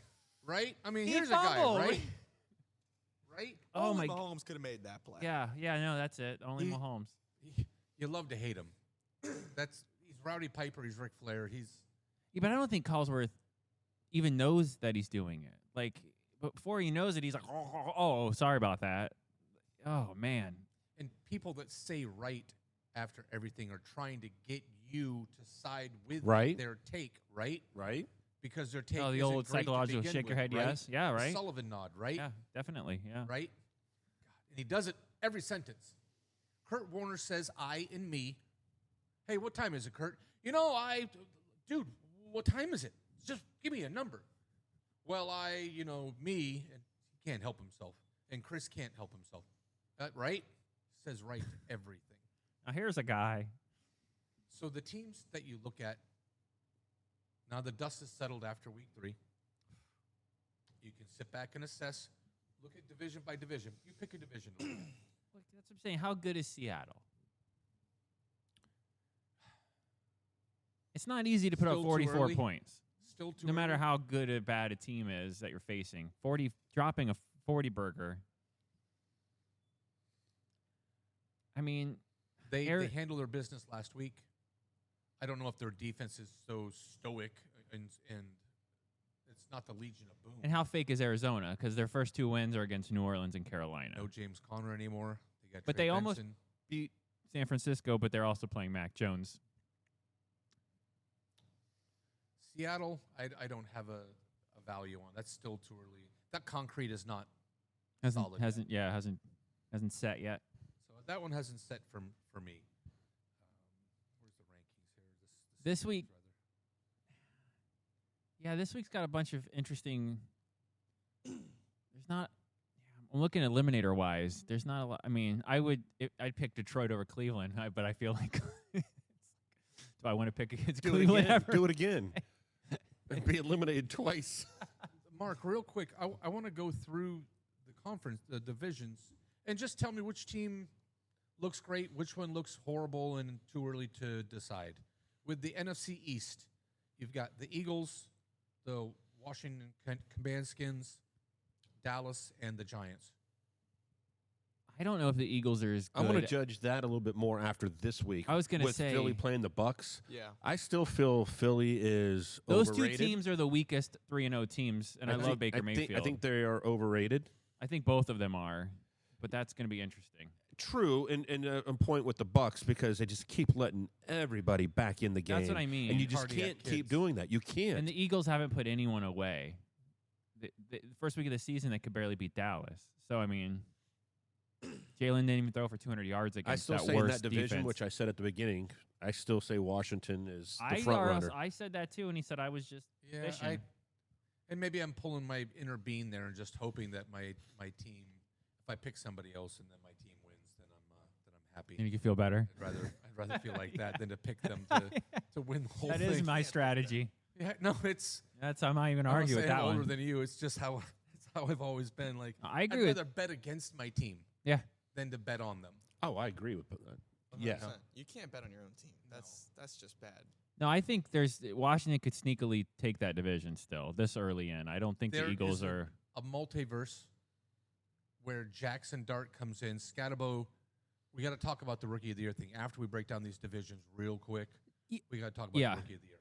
Right? I mean, He here's fumbled. a guy, right? Right? Oh Only my. Mahomes could have made that play. Yeah, no, that's it. Only He- Mahomes. You love to hate him. He's Rowdy Piper. He's Ric Flair. He's Yeah, but I don't think Collinsworth even knows that he's doing it. Like before he knows it, he's like, oh, sorry about that. Oh man. and people that say right after everything are trying to get you to side with Right. their take, right? Right? Because their take Oh, the isn't old great to psychological begin shake your with, head, right? yes. Yeah, The right. Sullivan nod, right? Yeah, definitely. Yeah. Right? God, and he does it every sentence. Kurt Warner says I and me. Hey, what time is it, Kurt? Dude, what time is it? Just give me a number. Well, me, and he can't help himself. And Chris can't help himself. Right? Says right to everything. Now here's a guy. So the teams that you look at, now the dust is settled after week 3. You can sit back and assess. Look at division by division. You pick a division. Look, that's what I'm saying. How good is Seattle? It's not easy to put Still up too 44 early? points. Still too No matter early? how good or bad a team is that you're facing. Dropping a 40 burger. I mean, They Eric- handle their business last week. I don't know if their defense is so stoic and it's not the Legion of Boom. and how fake is Arizona? Because their first 2 wins are against New Orleans and Carolina. No James Conner anymore. They got But Trey they almost Benson. beat San Francisco, but they're also playing Mac Jones. Seattle, I don't have a value on. That's still too early. That concrete is not Hasn't solid yet. hasn't set yet. So that one hasn't set for me. Where's the rankings here? This week- rather. Yeah, this week's got a bunch of interesting. There's not. I'm looking at eliminator wise. There's not a lot. I mean, I'd pick Detroit over Cleveland, but I feel like. Do I want to pick against Do it Cleveland again. ever? Do it again. And be eliminated twice. Mark, real quick, I want to go through the divisions, and just tell me which team looks great, which one looks horrible, and too early to decide. With the NFC East, you've got the Eagles, the Washington Commandskins, Dallas, and the Giants. I don't know if the Eagles are as good. I'm going to judge that a little bit more after this week. I was gonna with say- Philly playing the Bucks. Yeah. I still feel Philly is Those overrated. 2 teams are the weakest 3-0 teams, and I love think- Baker Mayfield. I think they are overrated. I think both of them are, but that's going to be interesting. True, and a point with the Bucks because they just keep letting everybody back in the game. That's what I mean. And you just Cardiac can't kids. keep doing that. You can't. And the Eagles haven't put anyone away. The first week of the season, they could barely beat Dallas. So I mean, Jalen didn't even throw for 200 yards I against still that say in worst that division, defense. which I said at the beginning, I still say Washington is the front runner. I said that too, and he said I was just Yeah, fishing. and maybe I'm pulling my inner being there and just hoping that my team, if I pick somebody else and then my team wins, then I'm happy. and you can feel better. I'd rather feel like that than to pick them to win the whole That thing. is my strategy. Yeah, no, it's. That's I'm not even I'm not argue with saying that I'm older one. than you. It's just how I've always been. Like I I'd agree with. rather bet against my team Yeah, than to bet on them. Oh, I agree with that. Yeah. 100%. You can't bet on your own team. That's just bad. no, I think Washington could sneakily take that division still this early in. I don't think There the Eagles is are. a multiverse where Jackson Dart comes in. Scatabo, we got to talk about the Rookie of the Year thing after we break down these divisions real quick. Ye- We got to talk about yeah. the Rookie of the Year.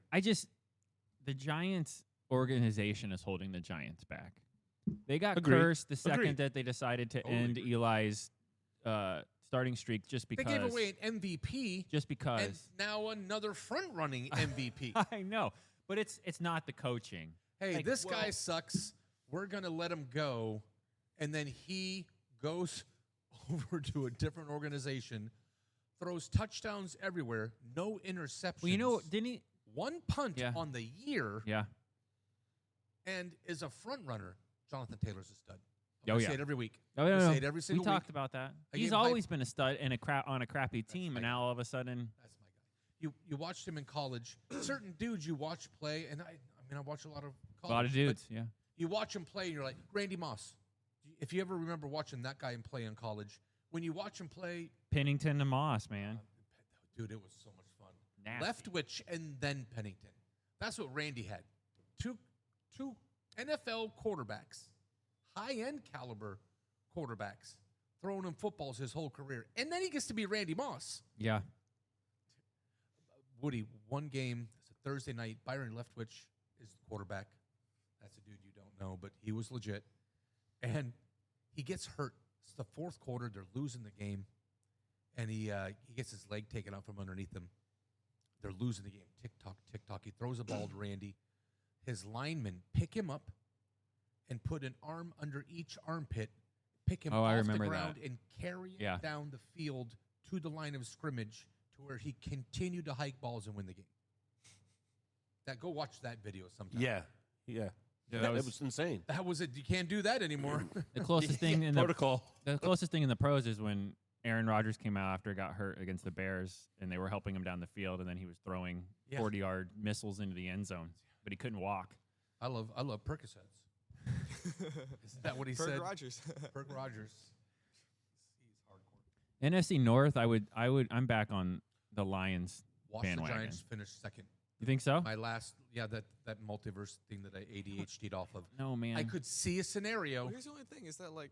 The Giants organization is holding the Giants back. They got Agreed. cursed the second Agreed. that they decided to Totally end agree. Eli's starting streak just They because. gave away an MVP, Just because. and now another front-running MVP. I know, but it's not the coaching. Hey, Like, this well- guy sucks. We're going to let him go. And then he goes over to a different organization, throws touchdowns everywhere, no interceptions. Well, you know, didn't he? one punt Yeah. on the year, Yeah. and is a front runner. Jonathan Taylor's a stud. I'm Oh, gonna yeah. say it every week. Oh, I'm no, gonna no. say it every We single talked week. about that. I He's gave him always been a stud in on a crappy team, my and guy. now all of a sudden, That's my guy. You watched him in college. Certain dudes you watch play, and I mean I watch a lot of college. a lot of but dudes. Yeah. You watch him play, and you're like Randy Moss. If you ever remember watching that guy in play in college, when you watch him play, Pennington to Moss, man. dude, it was so much fun. Nasty. Leftwich and then Pennington. That's what Randy had. Two NFL quarterbacks, high-end caliber quarterbacks, throwing him footballs his whole career. And then he gets to be Randy Moss. Yeah. Woody, one game, it's a Thursday night. Byron Leftwich is the quarterback. That's a dude you don't know, but he was legit. And he gets hurt. It's the fourth quarter. They're losing the game. And he gets his leg taken out from underneath him. They're losing the game. Tick-tock, tick-tock. He throws a ball to Randy. His linemen pick him up and put an arm under each armpit, pick him Oh, I off the remember ground, that. and carry him Yeah. down the field to the line of scrimmage to where he continued to hike balls and win the game. Go watch that video sometime. Yeah. Yeah, That was insane. That was it. You can't do that anymore. The closest thing in Protocol. the closest thing in the pros is when Aaron Rodgers came out after he got hurt against the Bears, and they were helping him down the field, and then he was throwing Yeah. 40-yard missiles into the end zone, but he couldn't walk. I love Percocets. Isn't that what he said? Rogers. Perk Rogers. He's hardcore. NFC North, I'm back on the Lions Watch bandwagon. the Giants finish second. You think so? My last, that multiverse thing that I ADHD'd off of. No, man. I could see a scenario. Well, here's the only thing is that like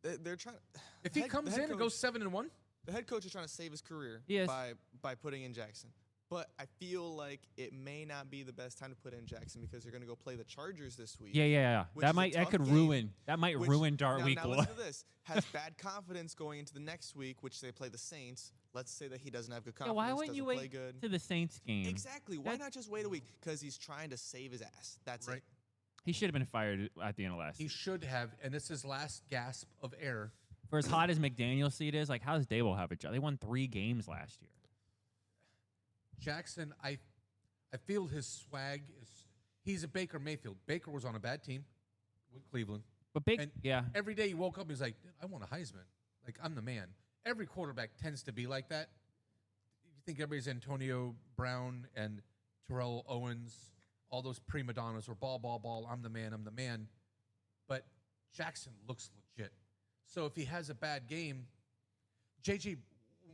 they're trying. If he comes in and goes 7-1, the head coach is trying to save his career He is. by putting in Jackson. But I feel like it may not be the best time to put in Jackson because they're going to go play the Chargers this week. Yeah. Which is a That tough could game, ruin. That might which- ruin Dart now, Week now 1. listen to this. Has bad confidence going into the next week, which they play the Saints. Let's say that he doesn't have good Yeah, confidence. why wouldn't you doesn't play wait good. to the Saints game? Exactly. Why That- not just wait a week? Because he's trying to save his ass. That's right? it. He should have been fired at the end of last He season. should have, and it's his last gasp of air. For as hot as McDaniel's seat is, like, how does Dable have a job? They won 3 games last year. Jackson, I feel his swag is. He's a Baker Mayfield. Baker was on a bad team with Cleveland. But And yeah. every day he woke up, he's like, I want a Heisman. Like, I'm the man. Every quarterback tends to be like that. You think everybody's Antonio Brown and Terrell Owens, all those prima donnas were ball, I'm the man. But Jackson looks legit. So if he has a bad game, JJ,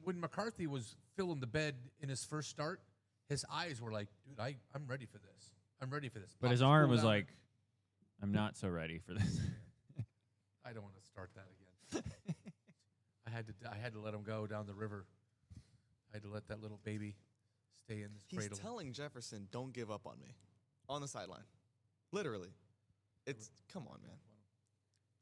when McCarthy was filling the bed in his first start, his eyes were like, dude, I'm ready for this. I'm ready for this. But his Pop, arm cool was down. like, I'm not so ready for this. I don't want to start that again. I had to let him go down the river. I had to let that little baby stay in this He's cradle. telling Jefferson, "Don't give up on me," on the sideline. Literally, it's come on, man.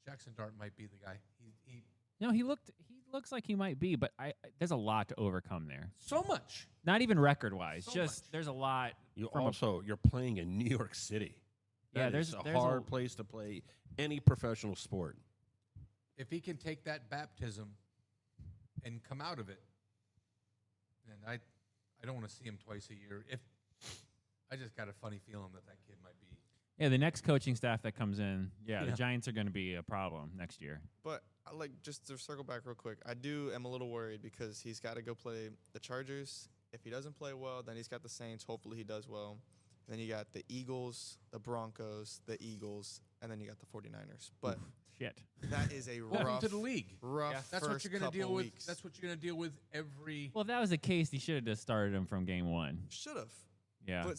Jackson Dart might be the guy. He No, he looks like he might be, but there's a lot to overcome there. so much. Not even record-wise. So Just much. there's a lot. You're playing in New York City. Yeah, That is there's a hard place to play any professional sport. If he can take that baptism and come out of it, then I don't want to see him twice a year. If I just got a funny feeling that kid might be. Yeah, the next coaching staff that comes in, the Yeah. Giants are going to be a problem next year. But just to circle back real quick, I am a little worried because he's got to go play the Chargers. If he doesn't play well, then he's got the Saints. Hopefully he does well. Then you got the Eagles, the Broncos, the Eagles, and then you got the 49ers. But Shit. that is a Welcome rough, to the league. rough That's what first you're going to couple deal with. weeks. That's what you're going to deal with every. Well, if that was the case, he should have just started him from game 1. Should have. Yeah. But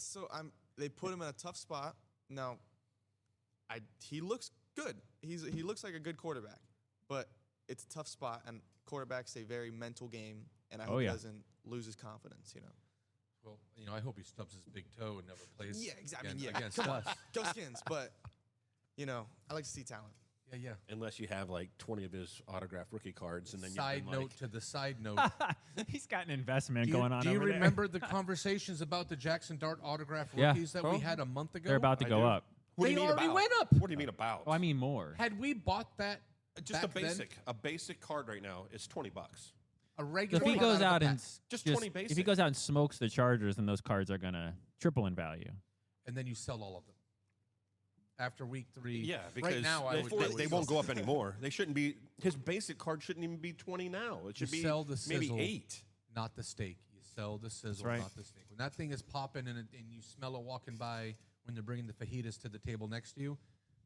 they put him in a tough spot. Now, he looks good. He looks like a good quarterback, but it's a tough spot, and quarterback's a very mental game, and I hope he doesn't lose his confidence. Well, I hope he stubs his big toe and never plays. Yeah, exactly. again- Yeah, against come us. on, go Skins. But I like to see talent. Yeah. Unless you have like 20 of his autographed rookie cards, and then Side you've been note like, to the side note. He's got an investment Do you, going on. do you over there. remember the conversations about the Jackson Dart autograph Yeah. rookies that we had a month ago? They're about to I go do. up. what do They you mean already about? went up. What do you mean about? Oh, I mean more. Had we bought that just a back then, basic card right now is $20. a So regular if he card goes of the out and pack, Just just 20 if he basic. goes out and smokes the Chargers, then those cards are gonna triple in value. and then you sell all of them after week 3. Yeah, because right now I would they won't go up anymore. They shouldn't be. His basic card shouldn't even be 20 now. It should You be sell the maybe sizzle. 8. not the steak. You sell the sizzle, right. not the steak. When that thing is popping and you smell it walking by when they're bringing the fajitas to the table next to you,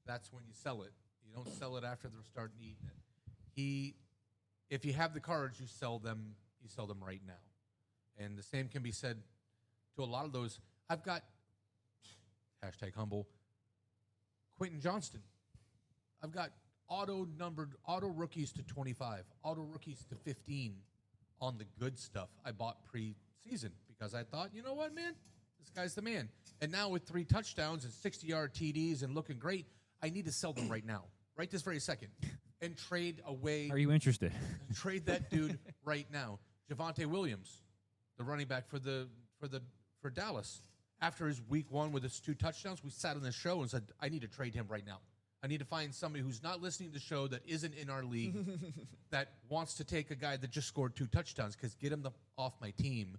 that's when you sell it. You don't sell it after they're starting eating it. If you have the cards, you sell them. You sell them right now, and the same can be said to a lot of those. I've got #humble Quentin Johnston. I've got auto rookies to 25, auto rookies to 15 on the good stuff I bought pre-season because I thought, you know what, man, this guy's the man. And now with 3 touchdowns and 60-yard TDs and looking great, I need to sell them right now, right this very second, and trade away. Are you interested? Trade that dude right now. Javonte Williams, the running back for Dallas. After his week 1 with his 2 touchdowns, we sat on the show and said, I need to trade him right now. I need to find somebody who's not listening to the show that isn't in our league that wants to take a guy that just scored 2 touchdowns because get him off my team.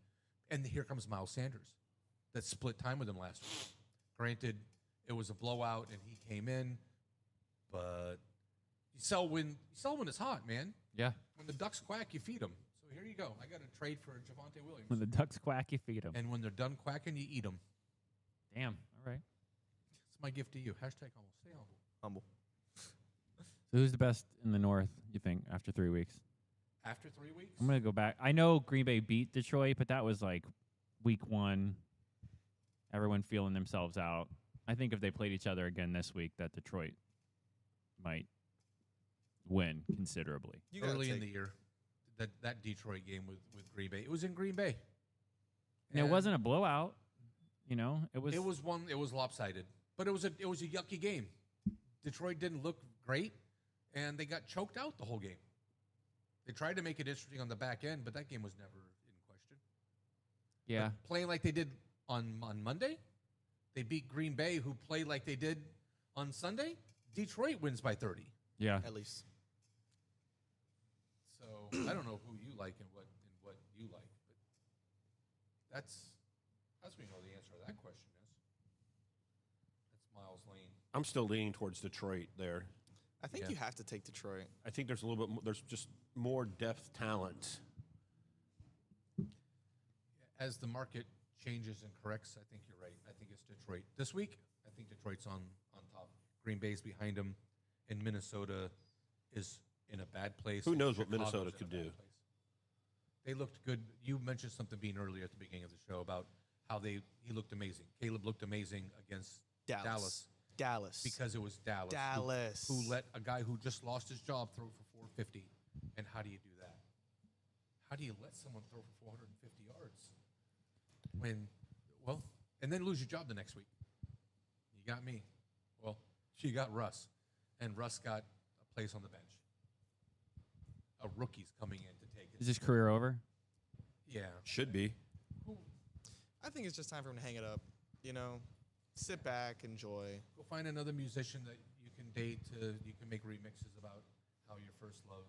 And here comes Miles Sanders that split time with him last week. Granted, it was a blowout and he came in, but you sell when it's hot, man. Yeah. When the ducks quack, you feed them. So here you go. I got to trade for Javonte Williams. When the ducks quack, you feed them. And when they're done quacking, you eat them. Damn. All right. It's my gift to you. #humble. Stay humble. Humble. So who's the best in the North, you think, after 3 weeks? After 3 weeks? I'm going to go back. I know Green Bay beat Detroit, but that was like week 1. Everyone feeling themselves out. I think if they played each other again this week, that Detroit might win considerably. Early in the year, that Detroit game with Green Bay. It was in Green Bay. And it wasn't a blowout. You know, it was. It was lopsided, but it was a yucky game. Detroit didn't look great, and they got choked out the whole game. They tried to make it interesting on the back end, but that game was never in question. Yeah. But playing like they did on Monday, they beat Green Bay, who played like they did on Sunday. Detroit wins by 30. Yeah. At least. So I don't know who you like and what you like, but that's we know the answer to that question is. That's Miles Lane. I'm still leaning towards Detroit there. I think Yeah. you have to take Detroit. I think there's a little bit. There's just more depth talent. As the market changes and corrects, I think you're right. I think it's Detroit. This week, I think Detroit's on top. Green Bay's behind them, and Minnesota is in a bad place. Who knows what Chicago's Minnesota in a could bad do. place. They looked good. You mentioned something being earlier at the beginning of the show about how he looked amazing. Caleb looked amazing against Dallas because it was Dallas. Who let a guy who just lost his job throw for 450. And how do you do that? How do you let someone throw for 450 yards? And then lose your job the next week. You got me. Well, you got Russ. And Russ got a place on the bench. A rookie's coming in to take it. Is his career over? Yeah. Should be. I think it's just time for him to hang it up. Sit back, enjoy. Go find another musician that you can date. You can make remixes about how your first love,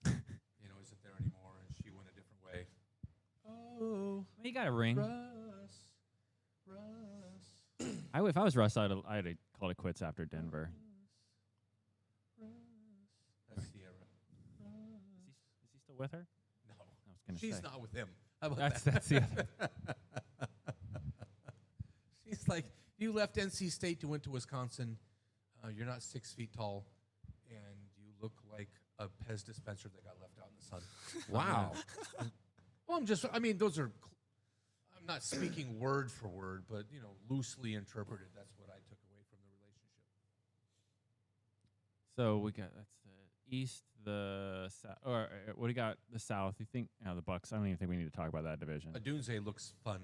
isn't there anymore, and she went a different way. Oh, He got a ring. Russ. If I was Russ, I'd have called it quits after Denver. That's Sierra. Is he still with her? No, I was gonna she's say. not with him. How about That's that? that's the other. She's like, you left NC State, you went to Wisconsin. You're not 6 feet tall, and you look like a Pez dispenser that got left out in the sun. Wow. Well, those are. I'm not speaking word for word, but loosely interpreted. That's what I took away from the relationship. So we got that's the East, the South, or what do you got? The South. You think? The Bucks. I don't even think we need to talk about that division. Adunze looks fun.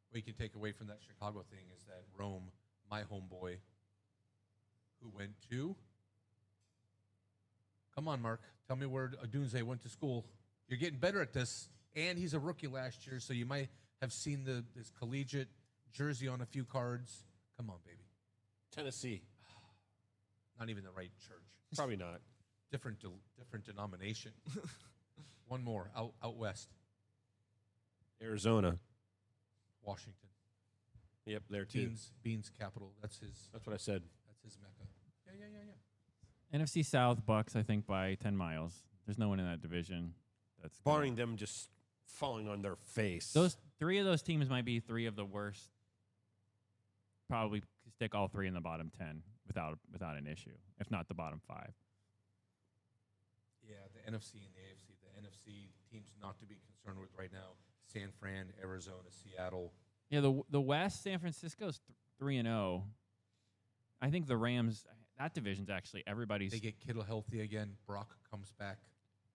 What you can take away from that Chicago thing is that Rome, my homeboy, who went to. Come on, Mark. Tell me where Odunze went to school. You're getting better at this. And he's a rookie last year, so you might have seen this collegiate jersey on a few cards. Come on, baby. Tennessee. Not even the right church. Probably not. Different denomination. One more out west. Arizona. Washington. Yep, there too. Beans capital. That's what I said. That's his mecca. Yeah. NFC South Bucks, I think, by 10 miles. There's no one in that division. That's Barring them just falling on their face. Those three of those teams might be three of the worst. Probably stick all three in the bottom 10 without an issue, if not the bottom 5. Yeah, the NFC and the AFC. The NFC teams not to be concerned with right now: San Fran, Arizona, Seattle. Yeah, the West, San Francisco's 3-0. I think the Rams, that division's actually everybody's. They get Kittle healthy again. Brock comes back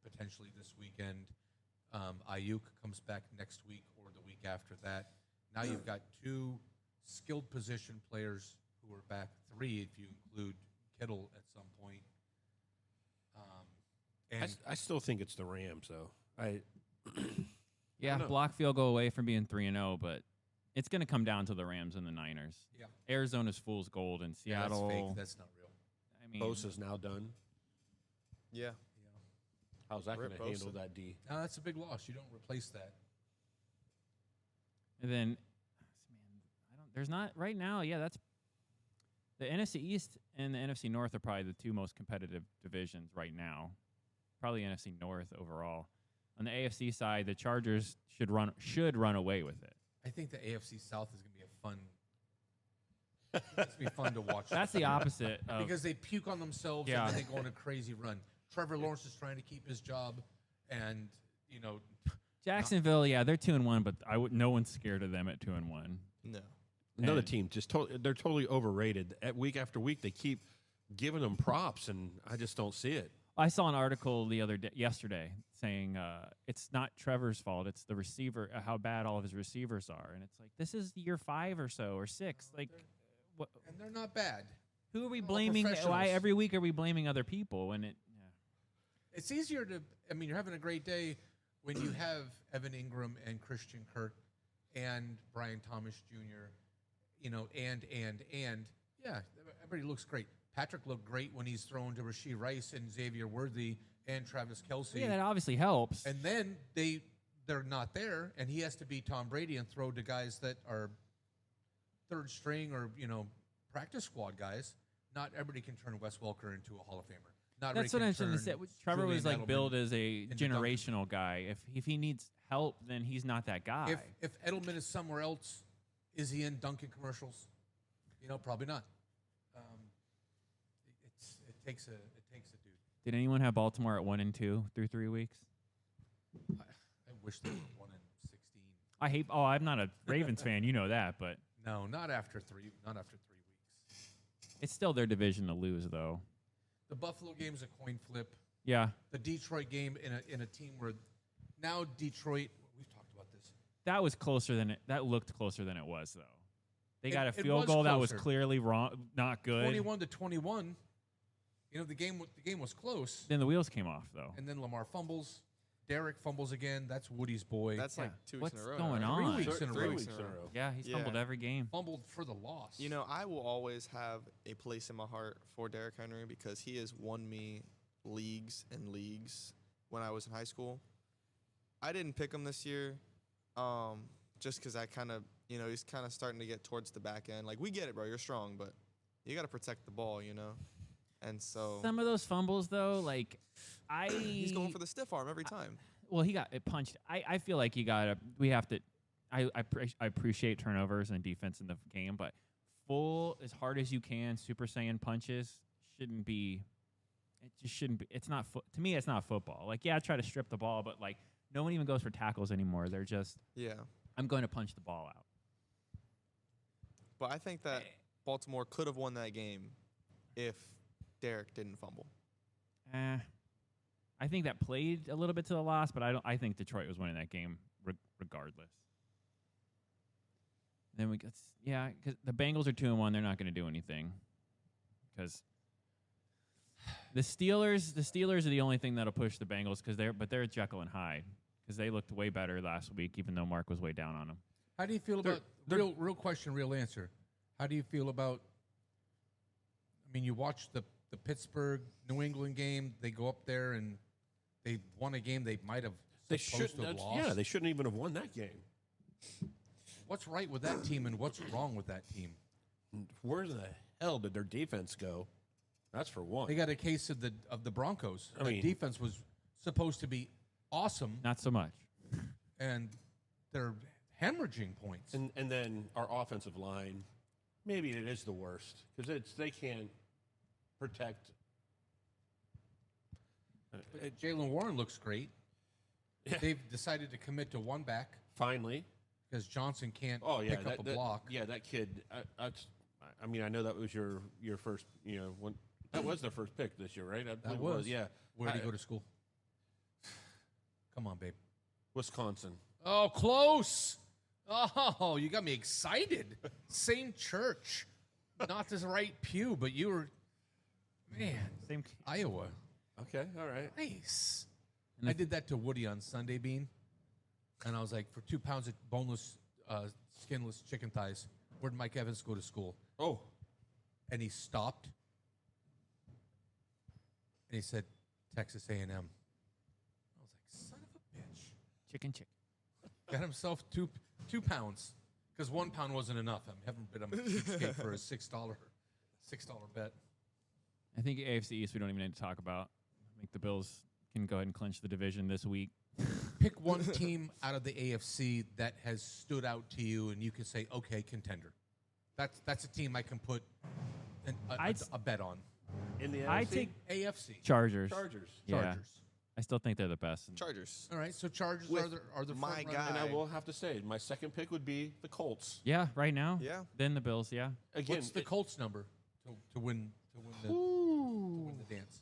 potentially this weekend. Ayuk comes back next week or the week after that. Now you've got 2 skilled position players who are back, 3 if you include Kittle at some point. And I still think it's the Rams, though. Yeah, block field goal away from being 3-0, but it's going to come down to the Rams and the Niners. Yeah. Arizona's fool's gold, and Seattle. That's fake. That's not real. I mean, Bosa's now done. Yeah. How's that going Rip to handle Bosa. that D? No, that's a big loss. You don't replace that. and then, there's not right now. Yeah, that's the NFC East and the NFC North are probably the 2 most competitive divisions right now. Probably NFC North overall. On the AFC side, the Chargers should run away with it. I think the AFC South is going to be a fun. It's going to be fun to watch. That's the opposite. Of, because they puke on themselves Yeah. and then they go on a crazy run. Trevor Lawrence is trying to keep his job, and Jacksonville, yeah, they're 2-1, but no one's scared of them at 2-1. No. Another And- team, they're totally overrated. Week after week, they keep giving them props, and I just don't see it. I saw an article yesterday saying it's not Trevor's fault; it's the receiver, how bad all of his receivers are, and it's like this is year 5 or so or 6. Like, what? and they're not bad. Who are we all blaming? Why professionals. every week are we blaming other people? When it, It's easier to. I mean, you're having a great day when you have Evan Ingram and Christian Kirk and Brian Thomas Jr. And yeah, everybody looks great. Patrick looked great when he's thrown to Rashee Rice and Xavier Worthy and Travis Kelce. yeah, that obviously helps. And then they're not there, and he has to be Tom Brady and throw to guys that are third string or practice squad guys. Not everybody can turn Wes Welker into a Hall of Famer. Not That's what I'm saying. Trevor was like billed as a into generational guy. If he needs help, then he's not that guy. If Edelman is somewhere else, is he in Dunkin' commercials? Probably not. It takes a dude. Did anyone have Baltimore at 1-2 through 3 weeks? I wish they were 1-16. I'm not a Ravens fan, you know that, but No, not after 3 weeks. it's still their division to lose, though. The Buffalo game's a coin flip. Yeah, The Detroit game in a team where now Detroit. We've talked about this. that was closer than that looked closer than it was, though. They got a It field was goal that was closer. clearly wrong, not good. 21-21. The game was close, Then the wheels came off, though. and then Lamar fumbles. Derek fumbles again. That's Woody's boy. That's like 2 weeks What's in a row. going now, on? right? 3 weeks in a Three row. weeks in a row. Yeah, he's Yeah. fumbled every game. Fumbled for the loss. I will always have a place in my heart for Derrick Henry because he has won me leagues and leagues when I was in high school. I didn't pick him this year just because I kind of, he's kind of starting to get towards the back end. Like, we get it, bro. You're strong, but you got to protect the ball, And so Some of those fumbles, though, like he's going for the stiff arm every time. Well, he got it punched. I feel like we have to. I appreciate turnovers and defense in the game, but full as hard as you can, Super Saiyan punches shouldn't be. It just shouldn't be. It's not to me. It's not football. Like, yeah, I try to strip the ball, but like no one even goes for tackles anymore. They're just. Yeah. I'm going to punch the ball out. But I think that Baltimore could have won that game if Derrick didn't fumble. I think that played a little bit to the loss, but I think Detroit was winning that game regardless. Then because the Bengals are 2-1, they're not going to do anything because The Steelers are the only thing that'll push the Bengals because they're Jekyll and Hyde because they looked way better last week, even though Mark was way down on them. How do you feel about real question, real answer? How do you feel about? I mean, you watch the Pittsburgh New England game. They go up there and they won a game they might have supposed to have lost. Yeah, they shouldn't even have won that game. What's right with that team and what's wrong with that team? Where the hell did their defense go? That's for one. They got a case of the Broncos. I mean, defense was supposed to be awesome, Not so much. and they're hemorrhaging points. and then our offensive line, maybe it is the worst because they can't protect. Jalen Warren looks great. Yeah. They've decided to commit to one back Finally. because Johnson can't Oh yeah, pick up a block. Yeah, that kid. I mean, I know that was your first. When that was their first pick this year, right? I That believe it was. Yeah. Where did he go to school? Come on, babe. Wisconsin. Oh, close. Oh, you got me excited. Same church. Not the right pew, but you were, man, Same. Iowa. Okay. All right. Nice. And I did that to Woody on Sunday, Bean. And I was like, for 2 pounds of boneless, skinless chicken thighs, where'd Mike Evans go to school? Oh. And he stopped. And he said, Texas A&M. I was like, son of a bitch. Chicken. Got himself 2 pounds because 1 pound wasn't enough. I haven't been on a cheapskate for a $6 bet. I think AFC East we don't even need to talk about. I think the Bills can go ahead and clinch the division this week. Pick one team out of the AFC that has stood out to you, and you can say, okay, contender. That's a team I can put a bet on. In the I NFC? take AFC Chargers. Chargers. Yeah. Chargers. I still think they're the best. Chargers. All right, so Chargers With are the my front guy. runner. And I will have to say, my second pick would be the Colts. Yeah, right now. Yeah. Then the Bills. Yeah. Again, What's the Colts number to win the dance?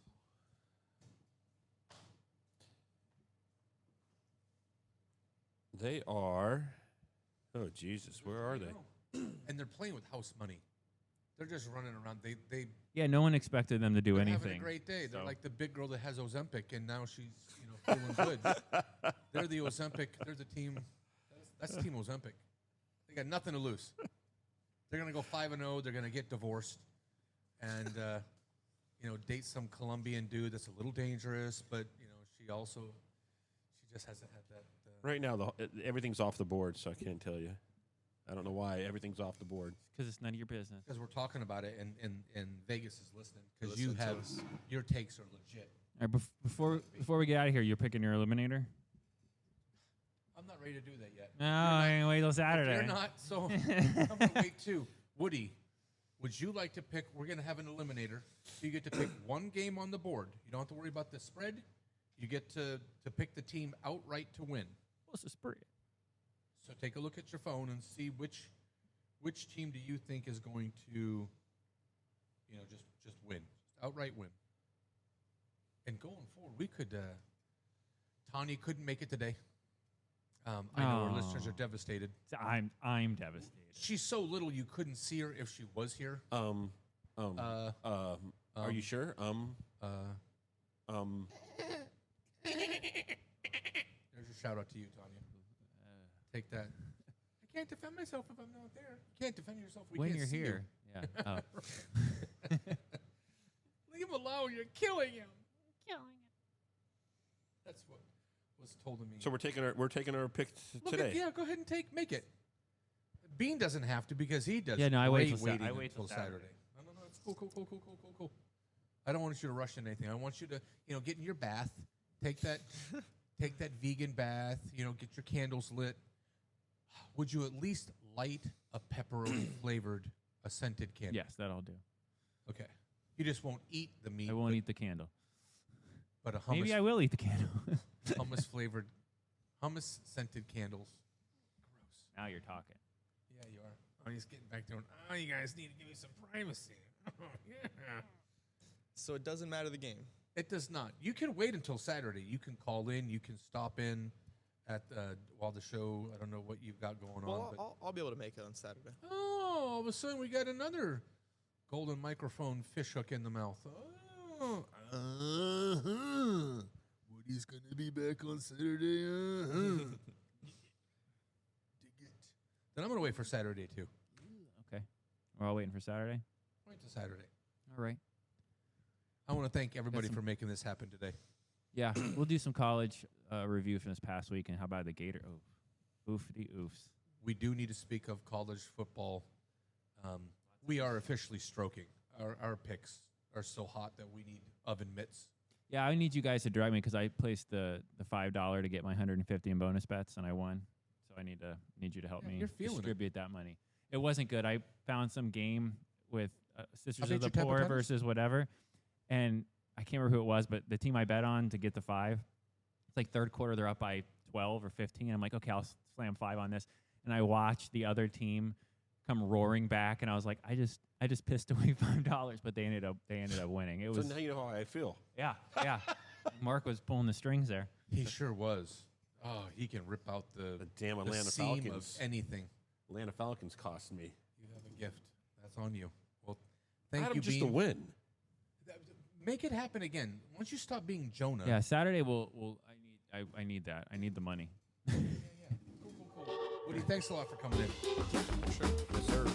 they are. Oh Jesus, where are they? And they're playing with house money. They're just running around. They Yeah. No one expected them to do they're anything. having a great day. They're so. like the big girl that has Ozempic, and now she's feeling good. They're the Ozempic. They're the team. That's Team Ozempic. They got nothing to lose. They're gonna go 5-0. They're gonna get divorced, and date some Colombian dude that's a little dangerous. But she just hasn't had that. Right now, everything's off the board, so I can't tell you. I don't know why everything's off the board. Because it's none of your business. Because we're talking about it, and Vegas is listening. Because Listen you to have us. your takes are legit. All right, before we get out of here, you're picking your eliminator. I'm not ready to do that yet. No, I ain't wait till Saturday. If you're not, so I'm going to wait too. Woody, would you like to pick? We're going to have an eliminator. So you get to pick one game on the board. You don't have to worry about the spread. You get to pick the team outright to win. What's the spread? So take a look at your phone and see which team do you think is going to, just win, outright win. And going forward, we could. Tanya couldn't make it today. I know our listeners are devastated. I'm devastated. She's so little you couldn't see her if she was here. Are you sure? There's a shout out to you, Tanya. Take that. I can't defend myself if I'm not there. You can't defend yourself. We when can't you're see here. Yeah. Oh. Leave him alone. You're killing him. That's what was told to me. So we're taking our pick Look today. yeah, go ahead and make it. Bean doesn't have to because he does. Yeah, no, I wait great till waiting I wait till until Saturday. No, it's cool. I don't want you to rush into anything. I want you to, get in your bath, take that vegan bath, get your candles lit. Would you at least light a pepperoni flavored, a scented candle? Yes, that I'll do. Okay. You just won't eat the meat. I won't eat the candle. But a hummus, Maybe I will eat the candle. hummus flavored, hummus scented candles. Gross. Now you're talking. Yeah, you are. Oh, he's getting back to it. Oh, you guys need to give me some privacy. Yeah. So it doesn't matter the game. It does not. You can wait until Saturday. You can call in. You can stop in at while the show. I don't know what you've got going on. Well, But, I'll be able to make it on Saturday. oh, all of a sudden we got another golden microphone fish hook in the mouth. Woody's gonna be back on Saturday. Dig it. Then I'm gonna wait for Saturday too. Okay. We're all waiting for Saturday. Wait till Saturday. All right. I want to thank everybody for making this happen today. Yeah, we'll do some college review from this past week and how about the Gator? Oh, oofity oofs. We do need to speak of college football. We are officially stroking. Our picks are so hot that we need oven mitts. Yeah, I need you guys to drive me because I placed the $5 to get my 150 in bonus bets and I won. So I need you to help me distribute that money. It wasn't good. I found some game with Sisters of the Poor versus whatever, and I can't remember who it was, but the team I bet on to get the 5, it's like third quarter they're up by 12 or 15. I'm like, okay, I'll slam 5 on this, and I watched the other team come roaring back, and I was like, I just pissed away $5, but they ended up winning. It was so now you know how I feel. Yeah. Mark was pulling the strings there. He sure was. Oh, he can rip out the damn Atlanta seam Falcons. of anything. Atlanta Falcons cost me. You have a gift. That's on you. Well, thank I you, just Bean. to win. Make it happen again. Once you stop being Jonah. Yeah, Saturday I need that. I need the money. Cool. Woody, thanks a lot for coming in. Sure. Yes, sir.